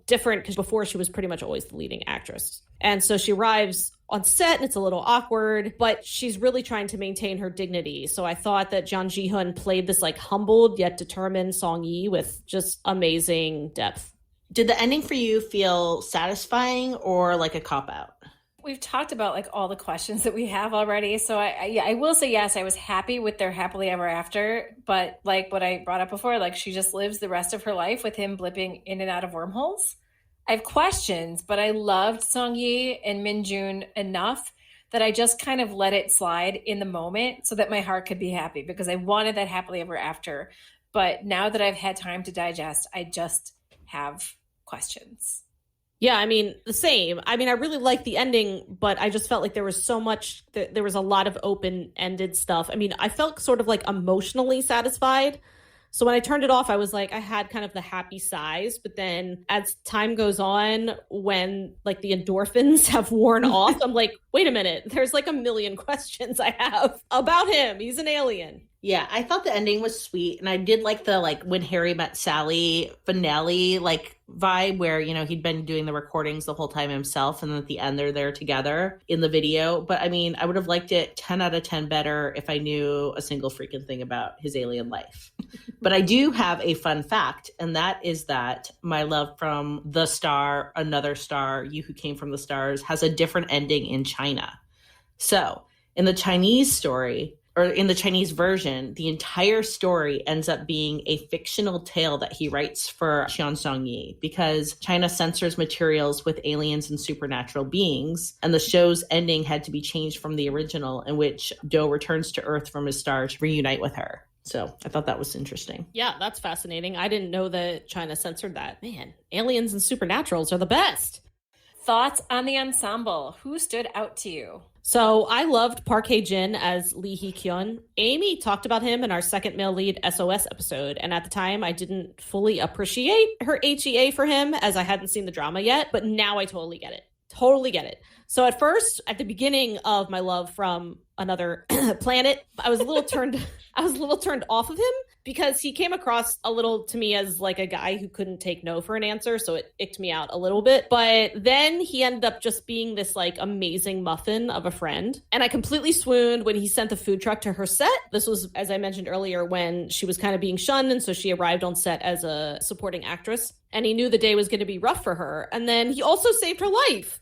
different because before she was pretty much always the leading actress. And so she arrives on set and it's a little awkward, but she's really trying to maintain her dignity. So I thought that Jeon Ji-hoon played this like humbled yet determined Song-yi with just amazing depth. Did the ending for you feel satisfying or like a cop-out? We've talked about like all the questions that we have already. So I will say, yes, I was happy with their happily ever after, but like what I brought up before, like she just lives the rest of her life with him blipping in and out of wormholes. I have questions, but I loved Song-yi and Min Joon enough that I just kind of let it slide in the moment so that my heart could be happy because I wanted that happily ever after. But now that I've had time to digest, I just have questions. Yeah, I mean, the same. I mean, I really liked the ending, but I just felt like there was so much, there was a lot of open-ended stuff. I mean, I felt sort of like emotionally satisfied. So when I turned it off, I was like, I had kind of the happy sighs. But then as time goes on, when like the endorphins have worn off, I'm like, wait a minute, there's like a million questions I have about him. He's an alien. Yeah, I thought the ending was sweet, and I did like the when Harry met Sally finale vibe where he'd been doing the recordings the whole time himself, and then at the end they're there together in the video. But I mean, I would have liked it 10 out of 10 better if I knew a single freaking thing about his alien life. But I do have a fun fact, and that is that My Love from the Star, Another Star, You Who Came from the Stars has a different ending in China. So in the Chinese story, or in the Chinese version, the entire story ends up being a fictional tale that he writes for Xian Songyi because China censors materials with aliens and supernatural beings, and the show's ending had to be changed from the original, in which Do returns to Earth from his star to reunite with her. So I thought that was interesting. Yeah, that's fascinating. I didn't know that China censored that. Man, aliens and supernaturals are the best. Thoughts on the ensemble? Who stood out to you? So I loved Park Hae-jin as Lee Hee-kyun. Amy talked about him in our second male lead SOS episode, and at the time I didn't fully appreciate her HEA for him as I hadn't seen the drama yet, but now I totally get it. Totally get it. So at first, at the beginning of My Love from Another Planet, I was a little turned off of him because he came across a little to me as a guy who couldn't take no for an answer, so it icked me out a little bit. But then he ended up just being this amazing muffin of a friend, and I completely swooned when he sent the food truck to her set. This was, as I mentioned earlier, when she was kind of being shunned, and so she arrived on set as a supporting actress, and he knew the day was going to be rough for her. And then he also saved her life.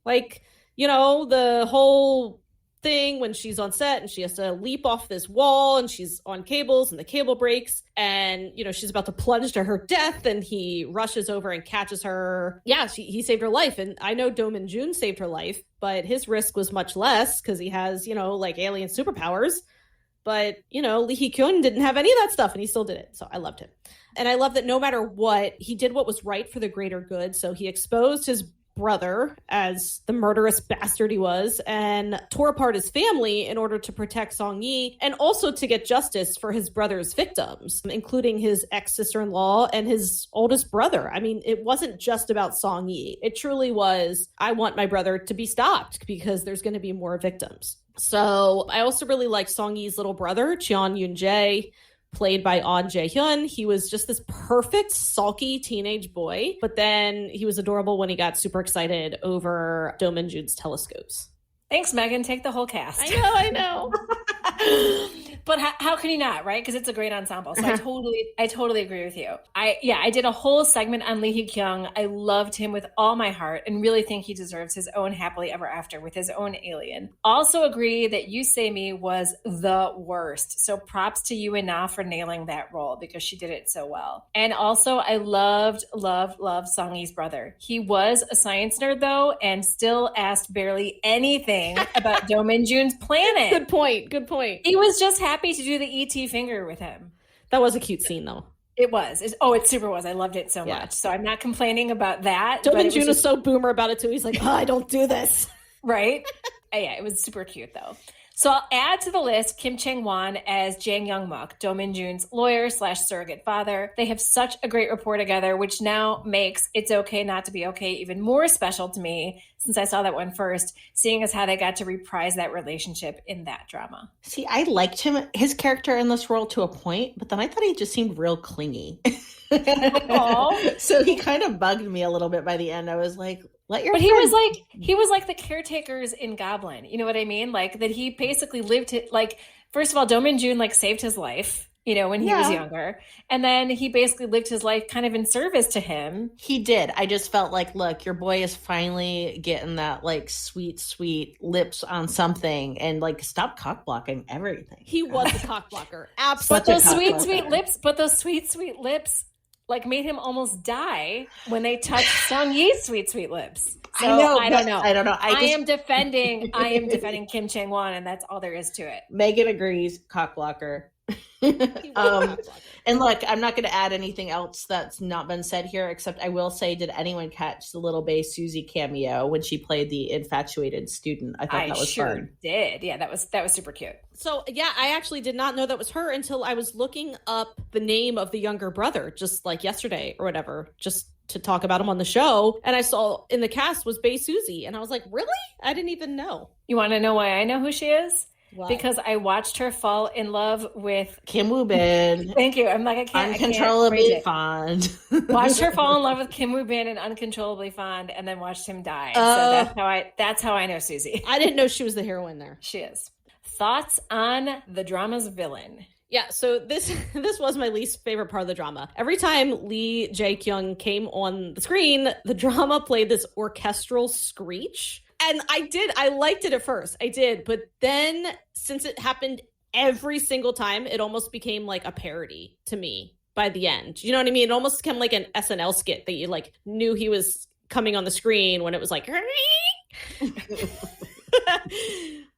The whole thing when she's on set and she has to leap off this wall and she's on cables and the cable breaks and, she's about to plunge to her death and he rushes over and catches her. Yeah, he saved her life. And I know Do Min Joon saved her life, but his risk was much less because he has, alien superpowers. But, Lee Hee-kyun didn't have any of that stuff and he still did it. So I loved him. And I love that no matter what, he did what was right for the greater good. So he exposed his brother as the murderous bastard he was and tore apart his family in order to protect Song Yi and also to get justice for his brother's victims, including his ex-sister-in-law and his oldest brother. I mean, it wasn't just about Song Yi. It truly was, I want my brother to be stopped because there's going to be more victims. So I also really like Song Yi's little brother, Cheon Yoon-jae, played by Ahn Jae-hyun. He was just this perfect, sulky teenage boy, but then he was adorable when he got super excited over Do Min Joon's telescopes. Thanks, Megan. Take the whole cast. I know. But how can you not, right? Because it's a great ensemble. So I totally agree with you. I did a whole segment on Lee Hee-kyung. I loved him with all my heart and really think he deserves his own happily ever after with his own alien. Also agree that Yoo Se-mi was the worst. So props to you and Na for nailing that role because she did it so well. And also I loved Song Yi's brother. He was a science nerd though and still asked barely anything about Do Min Joon's planet. Good point. He was just happy to do the ET finger with him. That was a cute scene though. It was. It super was. I loved it so much. So I'm not complaining about that. Do Min Joon was so boomer about it too. He's like, I don't do this. Right? Yeah, it was super cute though. So I'll add to the list Kim Chang-won as Jang Young-muk, Do Min Joon's lawyer / surrogate father. They have such a great rapport together, which now makes It's Okay Not to Be Okay even more special to me since I saw that one first, seeing as how they got to reprise that relationship in that drama. See, I liked his character in this role to a point, but then I thought he just seemed real clingy. So he kind of bugged me a little bit by the end. I was like, But he was like the caretakers in Goblin. You know what I mean? Like that he basically lived it. Like, first of all, Do Min Joon saved his life, when he was younger. And then he basically lived his life kind of in service to him. He did. I just felt like, look, your boy is finally getting that sweet lips on something and stop cock blocking everything. He was a cock blocker. Absolutely. But those sweet lips made him almost die when they touched Song Yi's sweet lips. So, I don't know. I am defending Kim Chang-won, and that's all there is to it. Megan agrees, cock blocker. And look, I'm not going to add anything else that's not been said here, except I will say, did anyone catch the Little Bay Susie cameo when she played the infatuated student? I thought that was fun. Did. Yeah, that was super cute. So yeah, I actually did not know that was her until I was looking up the name of the younger brother just yesterday or whatever, just to talk about him on the show. And I saw in the cast was Bae Suzy. And I was like, really? I didn't even know. You want to know why I know who she is? Why? Because I watched her fall in love with Kim Woo Bin. Thank you. I'm like, I can't Uncontrollably fond. Watched her fall in love with Kim Woo Bin and uncontrollably fond, and then watched him die. So that's how I know Susie. I didn't know she was the heroine there. She is. Thoughts on the drama's villain? Yeah, so this was my least favorite part of the drama. Every time Lee Jae-kyung came on the screen, the drama played this orchestral screech. And I liked it at first. I did. But then since it happened every single time, it almost became like a parody to me by the end. You know what I mean? It almost became like an SNL skit that you like knew he was coming on the screen when it was like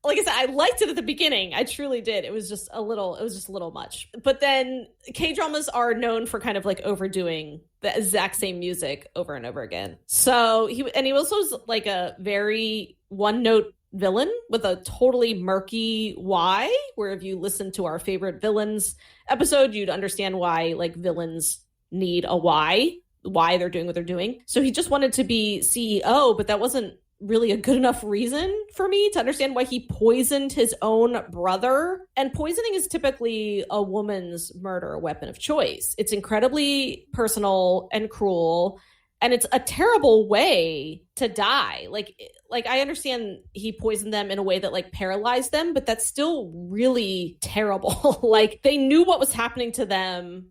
like I said, I liked it at the beginning. I truly did. It was just a little much. But then K-dramas are known for kind of like overdoing the exact same music over and over again. So he also was like a very one-note villain with a totally murky why, where if you listen to our favorite villains episode, you'd understand why like villains need a why they're doing what they're doing. So he just wanted to be CEO, but that wasn't really a good enough reason for me to understand why he poisoned his own brother. And poisoning is typically a woman's murder weapon of choice. It's incredibly personal and cruel, and it's a terrible way to die. Like I understand he poisoned them in a way that like paralyzed them, but that's still really terrible. Like they knew what was happening to them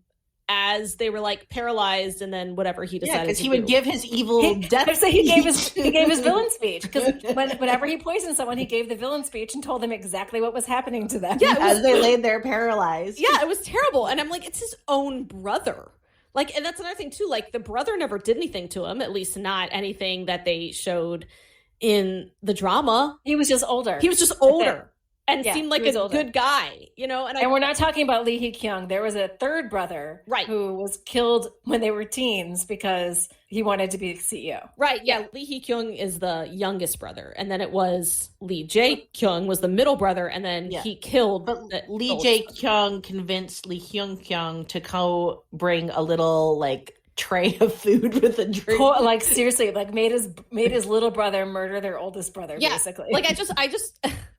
as they were like paralyzed, and then whatever he decided because to he do. would give his evil death. So he gave his villain speech, because whenever he poisoned someone, he gave the villain speech and told them exactly what was happening to them. Yeah, as they laid there paralyzed. Yeah, it was terrible. And I'm like, it's his own brother. Like, and that's another thing too. Like the brother never did anything to him, at least not anything that they showed in the drama. He was just older. He was just older. And seemed like a good guy, you know? And we're not talking about Lee Hee-kyung. There was a third brother who was killed when they were teens because he wanted to be CEO. Right, yeah. Lee Hee-kyung is the youngest brother. And then it was Lee Jae-kyung was the middle brother. And then he killed... But Lee Jae-kyung convinced Lee Hyun-kyung to go bring a little, like, tray of food with a drink. Like, seriously, like, made his little brother murder their oldest brother, basically. Like, I just...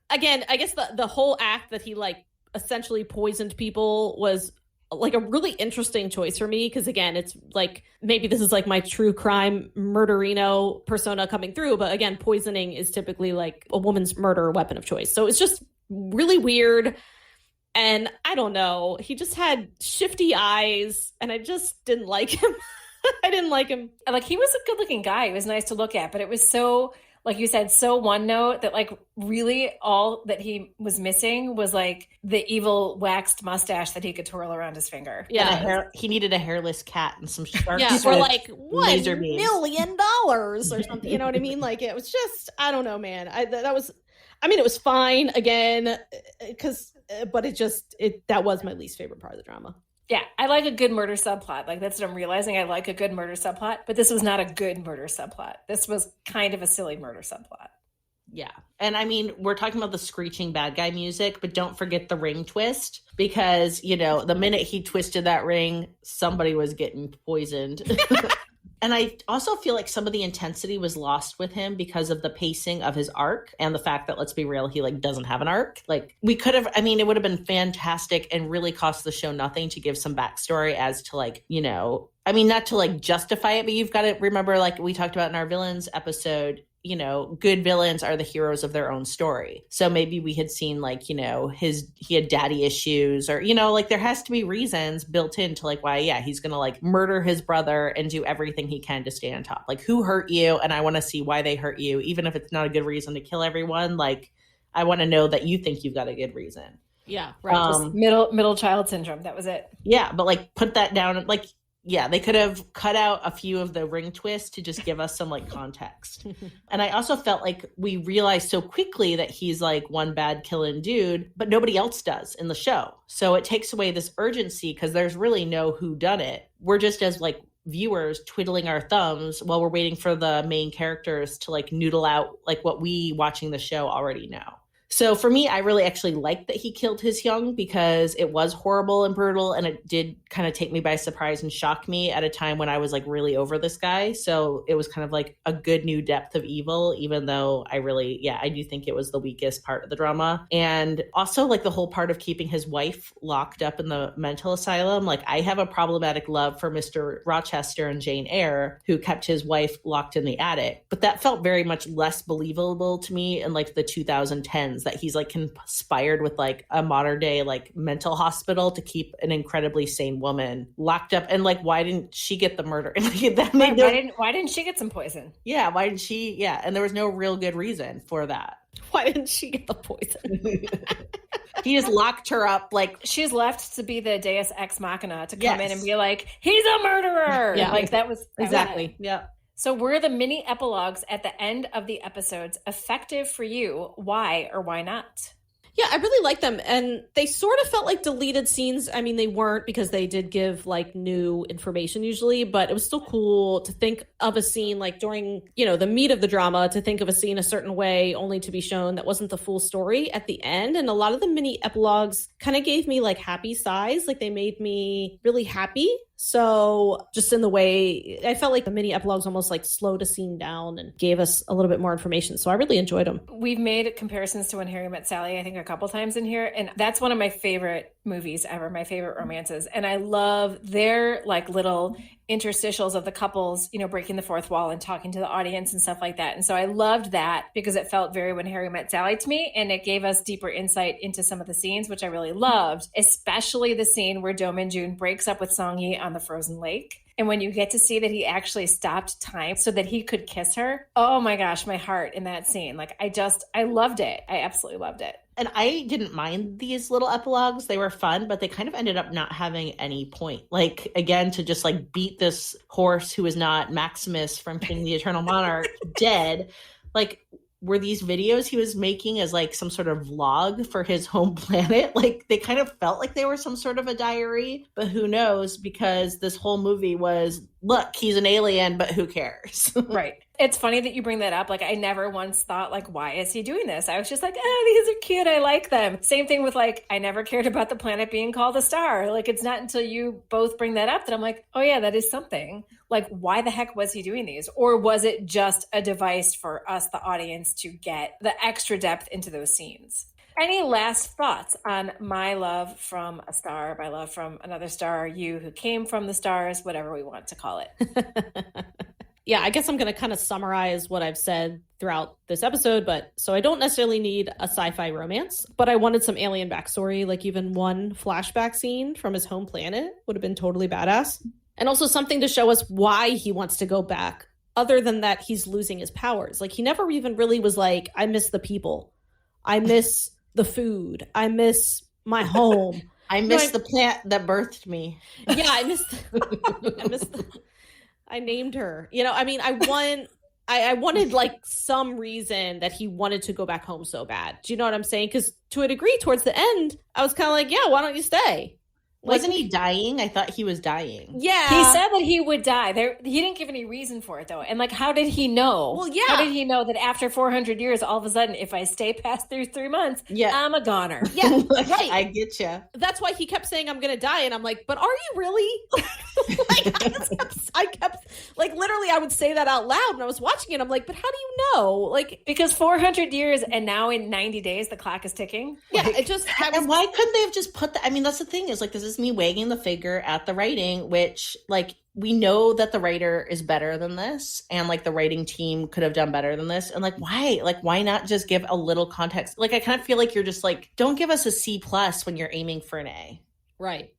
Again, I guess the whole act that he like essentially poisoned people was like a really interesting choice for me, because again, it's like maybe this is like my true crime murderino persona coming through, but again, poisoning is typically like a woman's murder weapon of choice. So it's just really weird. And I don't know, he just had shifty eyes and I just didn't like him. I didn't like him. Like he was a good looking guy. He was nice to look at, but it was so, like you said, so one note that like really all that he was missing was like the evil waxed mustache that he could twirl around his finger. Yeah. He needed a hairless cat and some sharks. Yeah, or like $1 million or something. You know what I mean? Like it was just, I don't know, man. It was fine again, but that was my least favorite part of the drama. Yeah, I like a good murder subplot. Like that's what I'm realizing. I like a good murder subplot, but this was not a good murder subplot. This was kind of a silly murder subplot. Yeah. And I mean, we're talking about the screeching bad guy music, but don't forget the ring twist, because, you know, the minute he twisted that ring, somebody was getting poisoned. And I also feel like some of the intensity was lost with him because of the pacing of his arc and the fact that, let's be real, he like doesn't have an arc. Like we could have, I mean, it would have been fantastic and really cost the show nothing to give some backstory as to like, you know, I mean, not to like justify it, but you've got to remember, like we talked about in our villains episode, you know, good villains are the heroes of their own story. So maybe we had seen like, you know, he had daddy issues, or, you know, like there has to be reasons built into like why, yeah, he's going to like murder his brother and do everything he can to stay on top. Like who hurt you? And I want to see why they hurt you. Even if it's not a good reason to kill everyone. Like I want to know that you think you've got a good reason. Yeah. Right. Middle child syndrome. That was it. Yeah. But like put that down. Like, yeah, they could have cut out a few of the ring twists to just give us some like context. And I also felt like we realized so quickly that he's like one bad killing dude, but nobody else does in the show. So it takes away this urgency because there's really no whodunit. We're just as like viewers twiddling our thumbs while we're waiting for the main characters to like noodle out like what we watching the show already know. So for me, I really actually liked that he killed his Hyung because it was horrible and brutal, and it did kind of take me by surprise and shock me at a time when I was like really over this guy. So it was kind of like a good new depth of evil, even though I do think it was the weakest part of the drama. And also like the whole part of keeping his wife locked up in the mental asylum. Like I have a problematic love for Mr. Rochester and Jane Eyre, who kept his wife locked in the attic. But that felt very much less believable to me in like the 2010s, that he's like conspired with like a modern day like mental hospital to keep an incredibly sane woman locked up. And like, why didn't she get the murder? Like, that made why didn't she get some poison? Yeah, why didn't she? Yeah, and there was no real good reason for that. Why didn't she get the poison? He just locked her up. Like, she's left to be the Deus Ex Machina to come in and be like, he's a murderer. Yeah, like that was exactly. Yeah. So were the mini epilogues at the end of the episodes effective for you? Why or why not? Yeah, I really like them. And they sort of felt like deleted scenes. I mean, they weren't, because they did give like new information usually, but it was still cool to think of a scene like during, the meat of the drama, to think of a scene a certain way only to be shown that wasn't the full story at the end. And a lot of the mini epilogues kind of gave me like happy sighs. Like they made me really happy. So just in the way, I felt like the mini epilogues almost like slowed a scene down and gave us a little bit more information. So I really enjoyed them. We've made comparisons to When Harry Met Sally, I think a couple times in here. And that's one of my favorite movies ever, my favorite romances. And I love their like little interstitials of the couples, breaking the fourth wall and talking to the audience and stuff like that. And so I loved that because it felt very When Harry Met Sally to me. And it gave us deeper insight into some of the scenes, which I really loved, especially the scene where Do Min Joon breaks up with Song-hye on the frozen lake. And when you get to see that he actually stopped time so that he could kiss her, oh my gosh, my heart in that scene. Like I loved it. I absolutely loved it. And I didn't mind these little epilogues. They were fun, but they kind of ended up not having any point. Like, again, to just like beat this horse who is not Maximus from King the Eternal Monarch dead. Like, were these videos he was making as like some sort of vlog for his home planet? Like they kind of felt like they were some sort of a diary, but who knows, because this whole movie was, look, he's an alien, but who cares? Right. It's funny that you bring that up. Like I never once thought like, why is he doing this? I was just like, these are cute. I like them. Same thing with like, I never cared about the planet being called a star. Like it's not until you both bring that up that I'm like, oh yeah, that is something. Like why the heck was he doing these? Or was it just a device for us, the audience, to get the extra depth into those scenes? Any last thoughts on my love from a star, my love from another star, you who came from the stars, whatever we want to call it? Yeah, I guess I'm going to kind of summarize what I've said throughout this episode. But so I don't necessarily need a sci-fi romance, but I wanted some alien backstory. Like even one flashback scene from his home planet would have been totally badass. And also something to show us why he wants to go back, other than that he's losing his powers. Like he never even really was like, I miss the people. I miss the food. I miss my home. I miss the plant that birthed me. Yeah, I miss I named her. I wanted like some reason that he wanted to go back home so bad. Do you know what I'm saying? Because to a degree, towards the end, I was kind of like, yeah, why don't you stay? Wasn't he dying? I thought he was dying. Yeah. He said that he would die. He didn't give any reason for it, though. And, like, how did he know? Well, yeah. How did he know that after 400 years, all of a sudden, if I stay past through 3 months, I'm a goner? Yeah, right. I get you. That's why he kept saying, I'm going to die. And I'm like, but are you really? I kept, like, literally, I would say that out loud when I was watching it. I'm like, but how do you know? Like, because 400 years and now in 90 days, the clock is ticking. Yeah, it just and why couldn't they have just put that? I mean, that's the thing is, like, this is me wagging the finger at the writing, which, like, we know that the writer is better than this, and like the writing team could have done better than this. And like, why not just give a little context? Like, I kind of feel like you're just like, don't give us a C+ when you're aiming for an A. Right.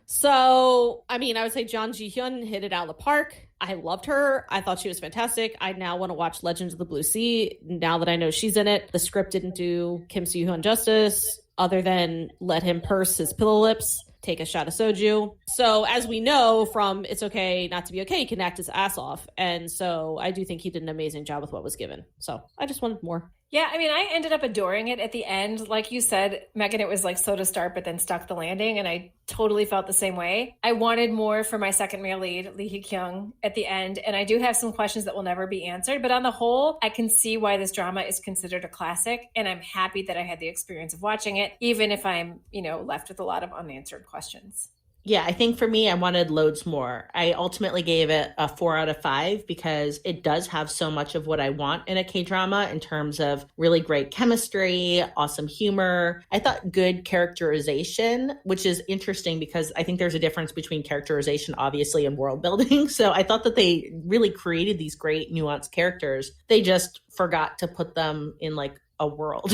So, I mean, I would say Jang Ji-hyun hit it out of the park. I loved her. I thought she was fantastic. I now want to watch Legends of the Blue Sea now that I know she's in it. The script didn't do Kim Soo Hyun justice other than let him purse his pillow lips, take a shot of soju. So as we know from It's Okay Not to Be Okay, he can act his ass off. And so I do think he did an amazing job with what was given. So I just wanted more. Yeah, I mean, I ended up adoring it at the end. Like you said, Megan, it was like so to start, but then stuck the landing. And I totally felt the same way. I wanted more for my second male lead, Lee Hee-kyung, at the end. And I do have some questions that will never be answered. But on the whole, I can see why this drama is considered a classic. And I'm happy that I had the experience of watching it, even if I'm, left with a lot of unanswered questions. Yeah, I think for me, I wanted loads more. I ultimately gave it a 4 out of 5 because it does have so much of what I want in a K-drama in terms of really great chemistry, awesome humor. I thought good characterization, which is interesting because I think there's a difference between characterization, obviously, and world building. So I thought that they really created these great nuanced characters. They just forgot to put them in like a world.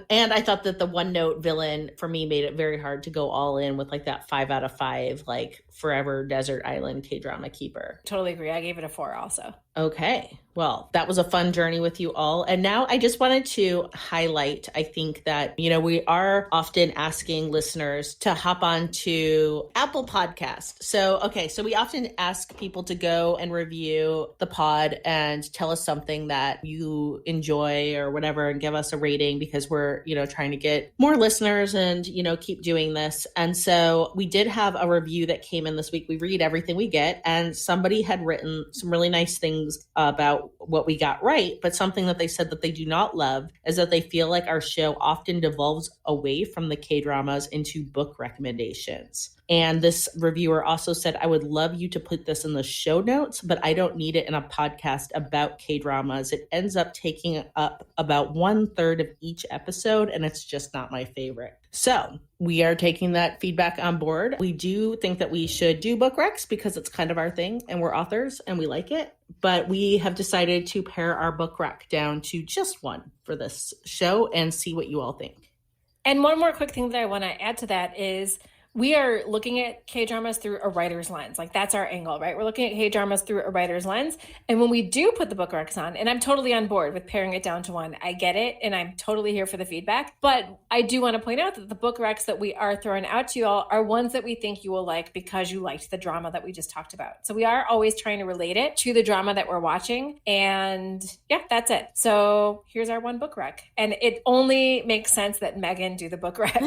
And I thought that the one note villain for me made it very hard to go all in with like that 5 out of 5, like forever desert island K-drama keeper. Totally agree. I gave it a 4 also. Okay. Well, that was a fun journey with you all. And now I just wanted to highlight, I think that, we are often asking listeners to hop on to Apple Podcast. So we often ask people to go and review the pod and tell us something that you enjoy or whatever and give us a rating because we're, trying to get more listeners and, keep doing this. And so we did have a review that came in this week. We read everything we get, and somebody had written some really nice things about what we got right, but something that they said that they do not love is that they feel like our show often devolves away from the K-dramas into book recommendations. And this reviewer also said, I would love you to put this in the show notes, but I don't need it in a podcast about K-dramas. It ends up taking up about 1/3 of each episode, and it's just not my favorite. So we are taking that feedback on board. We do think that we should do book recs because it's kind of our thing and we're authors and we like it. But we have decided to pare our book rec down to just one for this show and see what you all think. And one more quick thing that I want to add to that is we are looking at K-dramas through a writer's lens. Like that's our angle, right? We're looking at K-dramas through a writer's lens. And when we do put the book recs on, and I'm totally on board with paring it down to one, I get it. And I'm totally here for the feedback. But I do want to point out that the book recs that we are throwing out to you all are ones that we think you will like because you liked the drama that we just talked about. So we are always trying to relate it to the drama that we're watching. And yeah, that's it. So here's our one book rec. And it only makes sense that Megan do the book rec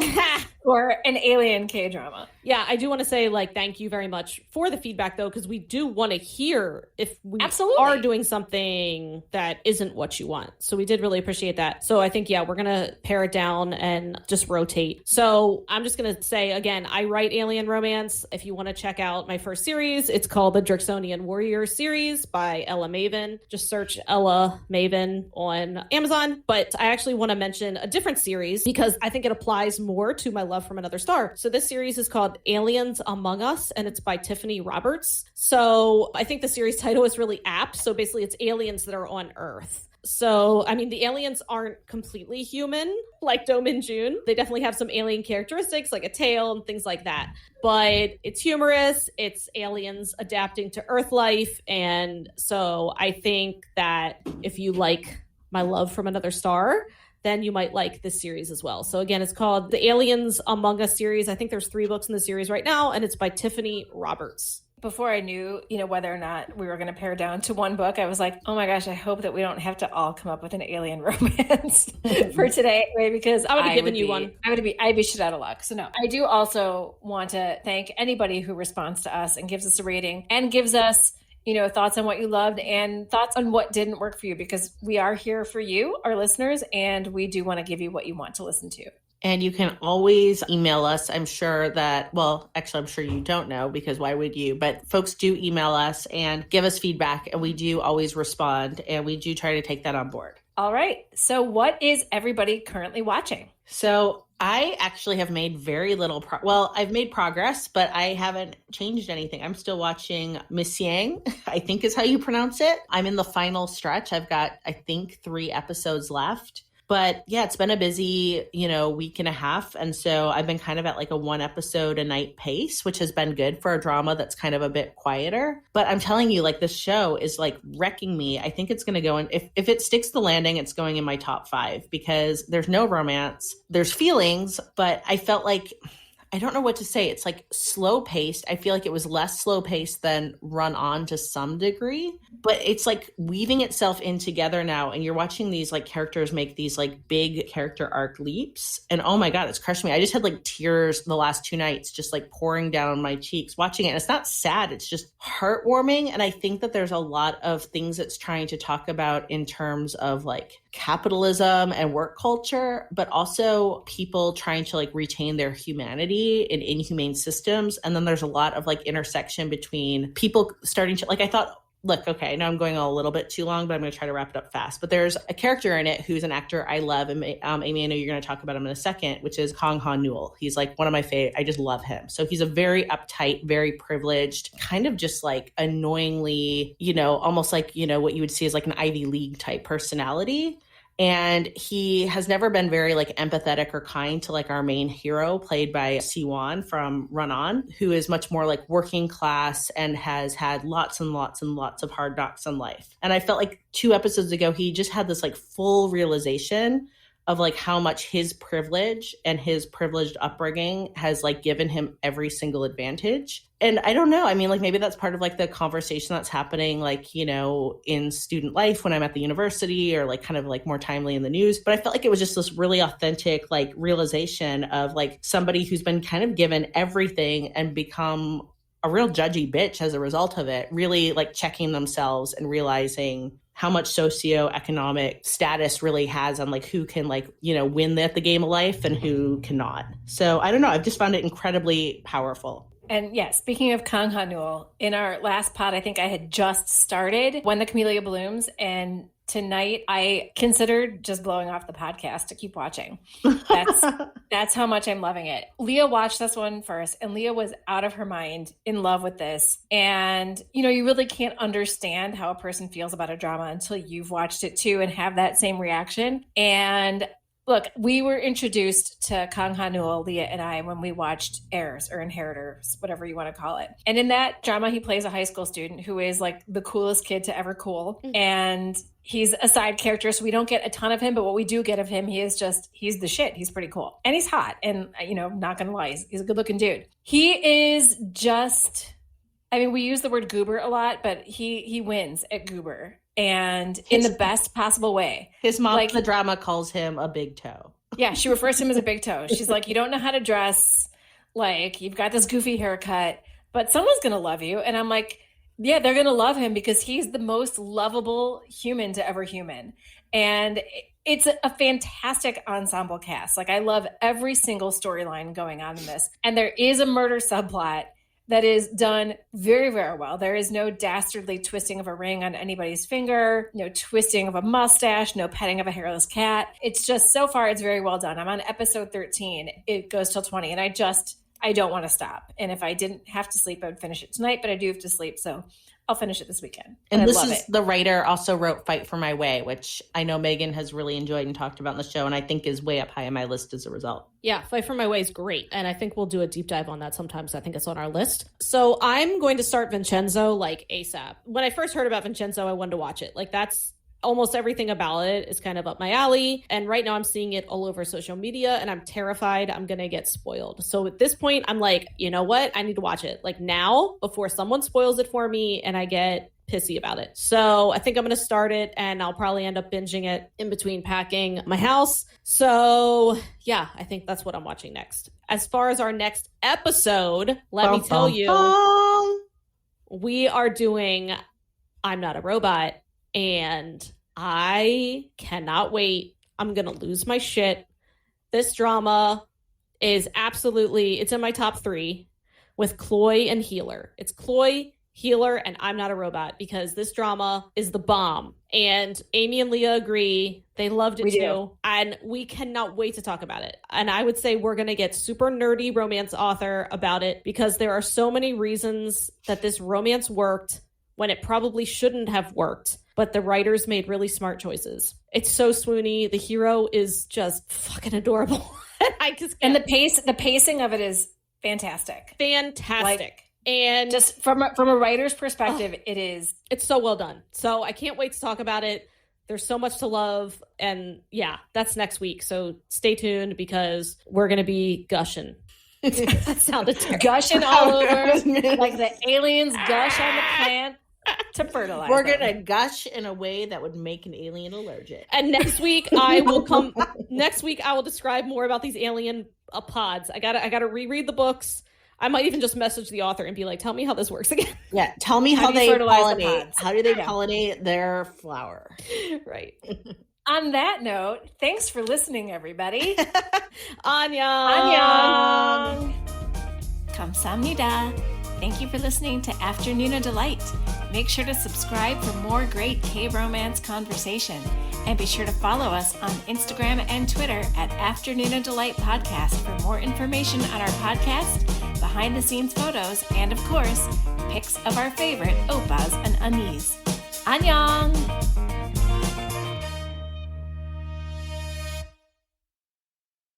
for an alien K-drama. Yeah, I do want to say thank you very much for the feedback though, because we do want to hear if we are doing something that isn't what you want. So we did really appreciate that. So I think, we're going to pare it down and just rotate. So I'm just going to say again, I write alien romance. If you want to check out my first series, it's called the Drixonian Warrior series by Ella Maven. Just search Ella Maven on Amazon. But I actually want to mention a different series because I think it applies more to my love from another star. So this series is called Aliens Among Us, and it's by Tiffany Roberts. So I think the series title is really apt. So basically it's aliens that are on Earth. So, I mean, the aliens aren't completely human like Do Min Joon. They definitely have some alien characteristics like a tail and things like that. But it's humorous. It's aliens adapting to Earth life. And so I think that if you like my love from another star, then you might like this series as well. So again, it's called the Aliens Among Us series. I think there's 3 books in the series right now, and it's by Tiffany Roberts. Before I knew, whether or not we were going to pare down to one book, I was like, oh my gosh, I hope that we don't have to all come up with an alien romance for today, right? Because I would have given you one. I'd be shit out of luck. So no, I do also want to thank anybody who responds to us and gives us a rating and gives us thoughts on what you loved and thoughts on what didn't work for you, because we are here for you, our listeners, and we do want to give you what you want to listen to. And you can always email us. I'm sure you don't know because why would you? But folks do email us and give us feedback, and we do always respond, and we do try to take that on board. All right. So what is everybody currently watching? So I actually have made very little I've made progress, but I haven't changed anything. I'm still watching Miss Yang, I think is how you pronounce it. I'm in the final stretch. I've got, I think, 3 episodes left. But yeah, it's been a busy, week and a half. And so I've been kind of at like a 1 episode a night pace, which has been good for a drama that's kind of a bit quieter. But I'm telling you, this show is wrecking me. I think it's going to go in, if it sticks the landing, it's going in my top 5 because there's no romance, there's feelings, but I felt like, I don't know what to say. It's slow paced. I feel like it was less slow paced than Run On to some degree, but it's like weaving itself in together now, and you're watching these like characters make these like big character arc leaps, and oh my god, it's crushed me. I just had like tears the last 2 nights just like pouring down my cheeks watching it. And it's not sad, it's just heartwarming. And I think that there's a lot of things it's trying to talk about in terms of like capitalism and work culture, but also people trying to like retain their humanity in inhumane systems. And then there's a lot of like intersection between people starting to like, I thought, look, okay, now I'm going a little bit too long, but I'm going to try to wrap it up fast. But there's a character in it who's an actor I love. And Amy, I know you're going to talk about him in a second, which is Kang Ha-neul. He's like one of my favorite. I just love him. So he's a very uptight, very privileged, kind of just like annoyingly, you know, almost like, you know, what you would see as like an Ivy League type personality. And he has never been very like empathetic or kind to like our main hero, played by Siwon from Run On, who is much more like working class and has had lots and lots and lots of hard knocks in life. And I felt like 2 episodes ago, he just had this like full realization of like how much his privilege and his privileged upbringing has like given him every single advantage. And I don't know, I mean, like maybe that's part of like the conversation that's happening, like, you know, in student life when I'm at the university, or like kind of like more timely in the news. But I felt like it was just this really authentic like realization of like somebody who's been kind of given everything and become a real judgy bitch as a result of it, really like checking themselves and realizing how much socioeconomic status really has on like who can like, you know, win at the game of life and who cannot. So I don't know. I've just found it incredibly powerful. And yeah, speaking of Kang Ha-neul, in our last pod, I think I had just started When the Camellia Blooms, and tonight I considered just blowing off the podcast to keep watching. That's how much I'm loving it. Leah watched this one first, and Leah was out of her mind in love with this. And, you know, you really can't understand how a person feels about a drama until you've watched it too and have that same reaction. And look, we were introduced to Kang Ha-neul, Leah and I, when we watched Heirs or Inheritors, whatever you want to call it. And in that drama, he plays a high school student who is like the coolest kid to ever cool. And he's a side character, so we don't get a ton of him, but what we do get of him, he's the shit. He's pretty cool. And he's hot. And, you know, not gonna lie, he's a good looking dude. He is just, I mean, we use the word goober a lot, but he wins at goober. And in the best possible way. His mom, like, the drama, calls him a big toe. Yeah, she refers to him as a big toe. She's like, you don't know how to dress. Like, you've got this goofy haircut, but someone's going to love you. And I'm like, yeah, they're going to love him because he's the most lovable human to ever human. And it's a fantastic ensemble cast. Like, I love every single storyline going on in this. And there is a murder subplot that is done very, very well. There is no dastardly twisting of a ring on anybody's finger, no twisting of a mustache, no petting of a hairless cat. It's just, so far, it's very well done. I'm on episode 13. It goes till 20, and I don't want to stop. And if I didn't have to sleep, I would finish it tonight, but I do have to sleep, so I'll finish it this weekend. And this is the writer also wrote Fight for My Way, which I know Megan has really enjoyed and talked about in the show, and I think is way up high on my list as a result. Yeah, Fight for My Way is great, and I think we'll do a deep dive on that sometimes. I think it's on our list. So I'm going to start Vincenzo like ASAP. When I first heard about Vincenzo, I wanted to watch it. Like, that's almost everything about it is kind of up my alley. And right now I'm seeing it all over social media, and I'm terrified I'm going to get spoiled. So at this point, I'm like, you know what? I need to watch it like now before someone spoils it for me and I get pissy about it. So I think I'm going to start it, and I'll probably end up binging it in between packing my house. So yeah, I think that's what I'm watching next. As far as our next episode, let me tell you, we are doing I'm Not a Robot. And I cannot wait. I'm going to lose my shit. This drama is absolutely, it's in my top 3 with Chloe and Healer. It's Chloe, Healer, and I'm Not a Robot, because this drama is the bomb. And Amy and Leah agree. They loved it too. And we cannot wait to talk about it. And I would say we're going to get super nerdy romance author about it, because there are so many reasons that this romance worked when it probably shouldn't have worked. But the writers made really smart choices. It's so swoony. The hero is just fucking adorable. And the pacing of it is fantastic. Fantastic. Like, and just from a writer's perspective, it's so well done. So I can't wait to talk about it. There's so much to love. And yeah, that's next week. So stay tuned, because we're going to be gushing. That sounded terrible. Gushing all over. Like the aliens gush on the plant. to fertilize. We're them. gonna gush in a way that would make an alien allergic. And next week I will come. Next week I will describe more about these alien pods. I gotta reread the books. I might even just message the author and be like, "Tell me how this works again." Yeah, tell me how do you they fertilize the pollinate. pods? How do they pollinate their flower? Right. On that note, thanks for listening, everybody. Annyeong. Kamsahamnida. Thank you for listening to Afternoona Delight. Make sure to subscribe for more great K-romance conversation. And be sure to follow us on Instagram and Twitter at Afternoona Delight Podcast for more information on our podcast, behind-the-scenes photos, and, of course, pics of our favorite oppas and anis. Annyeong!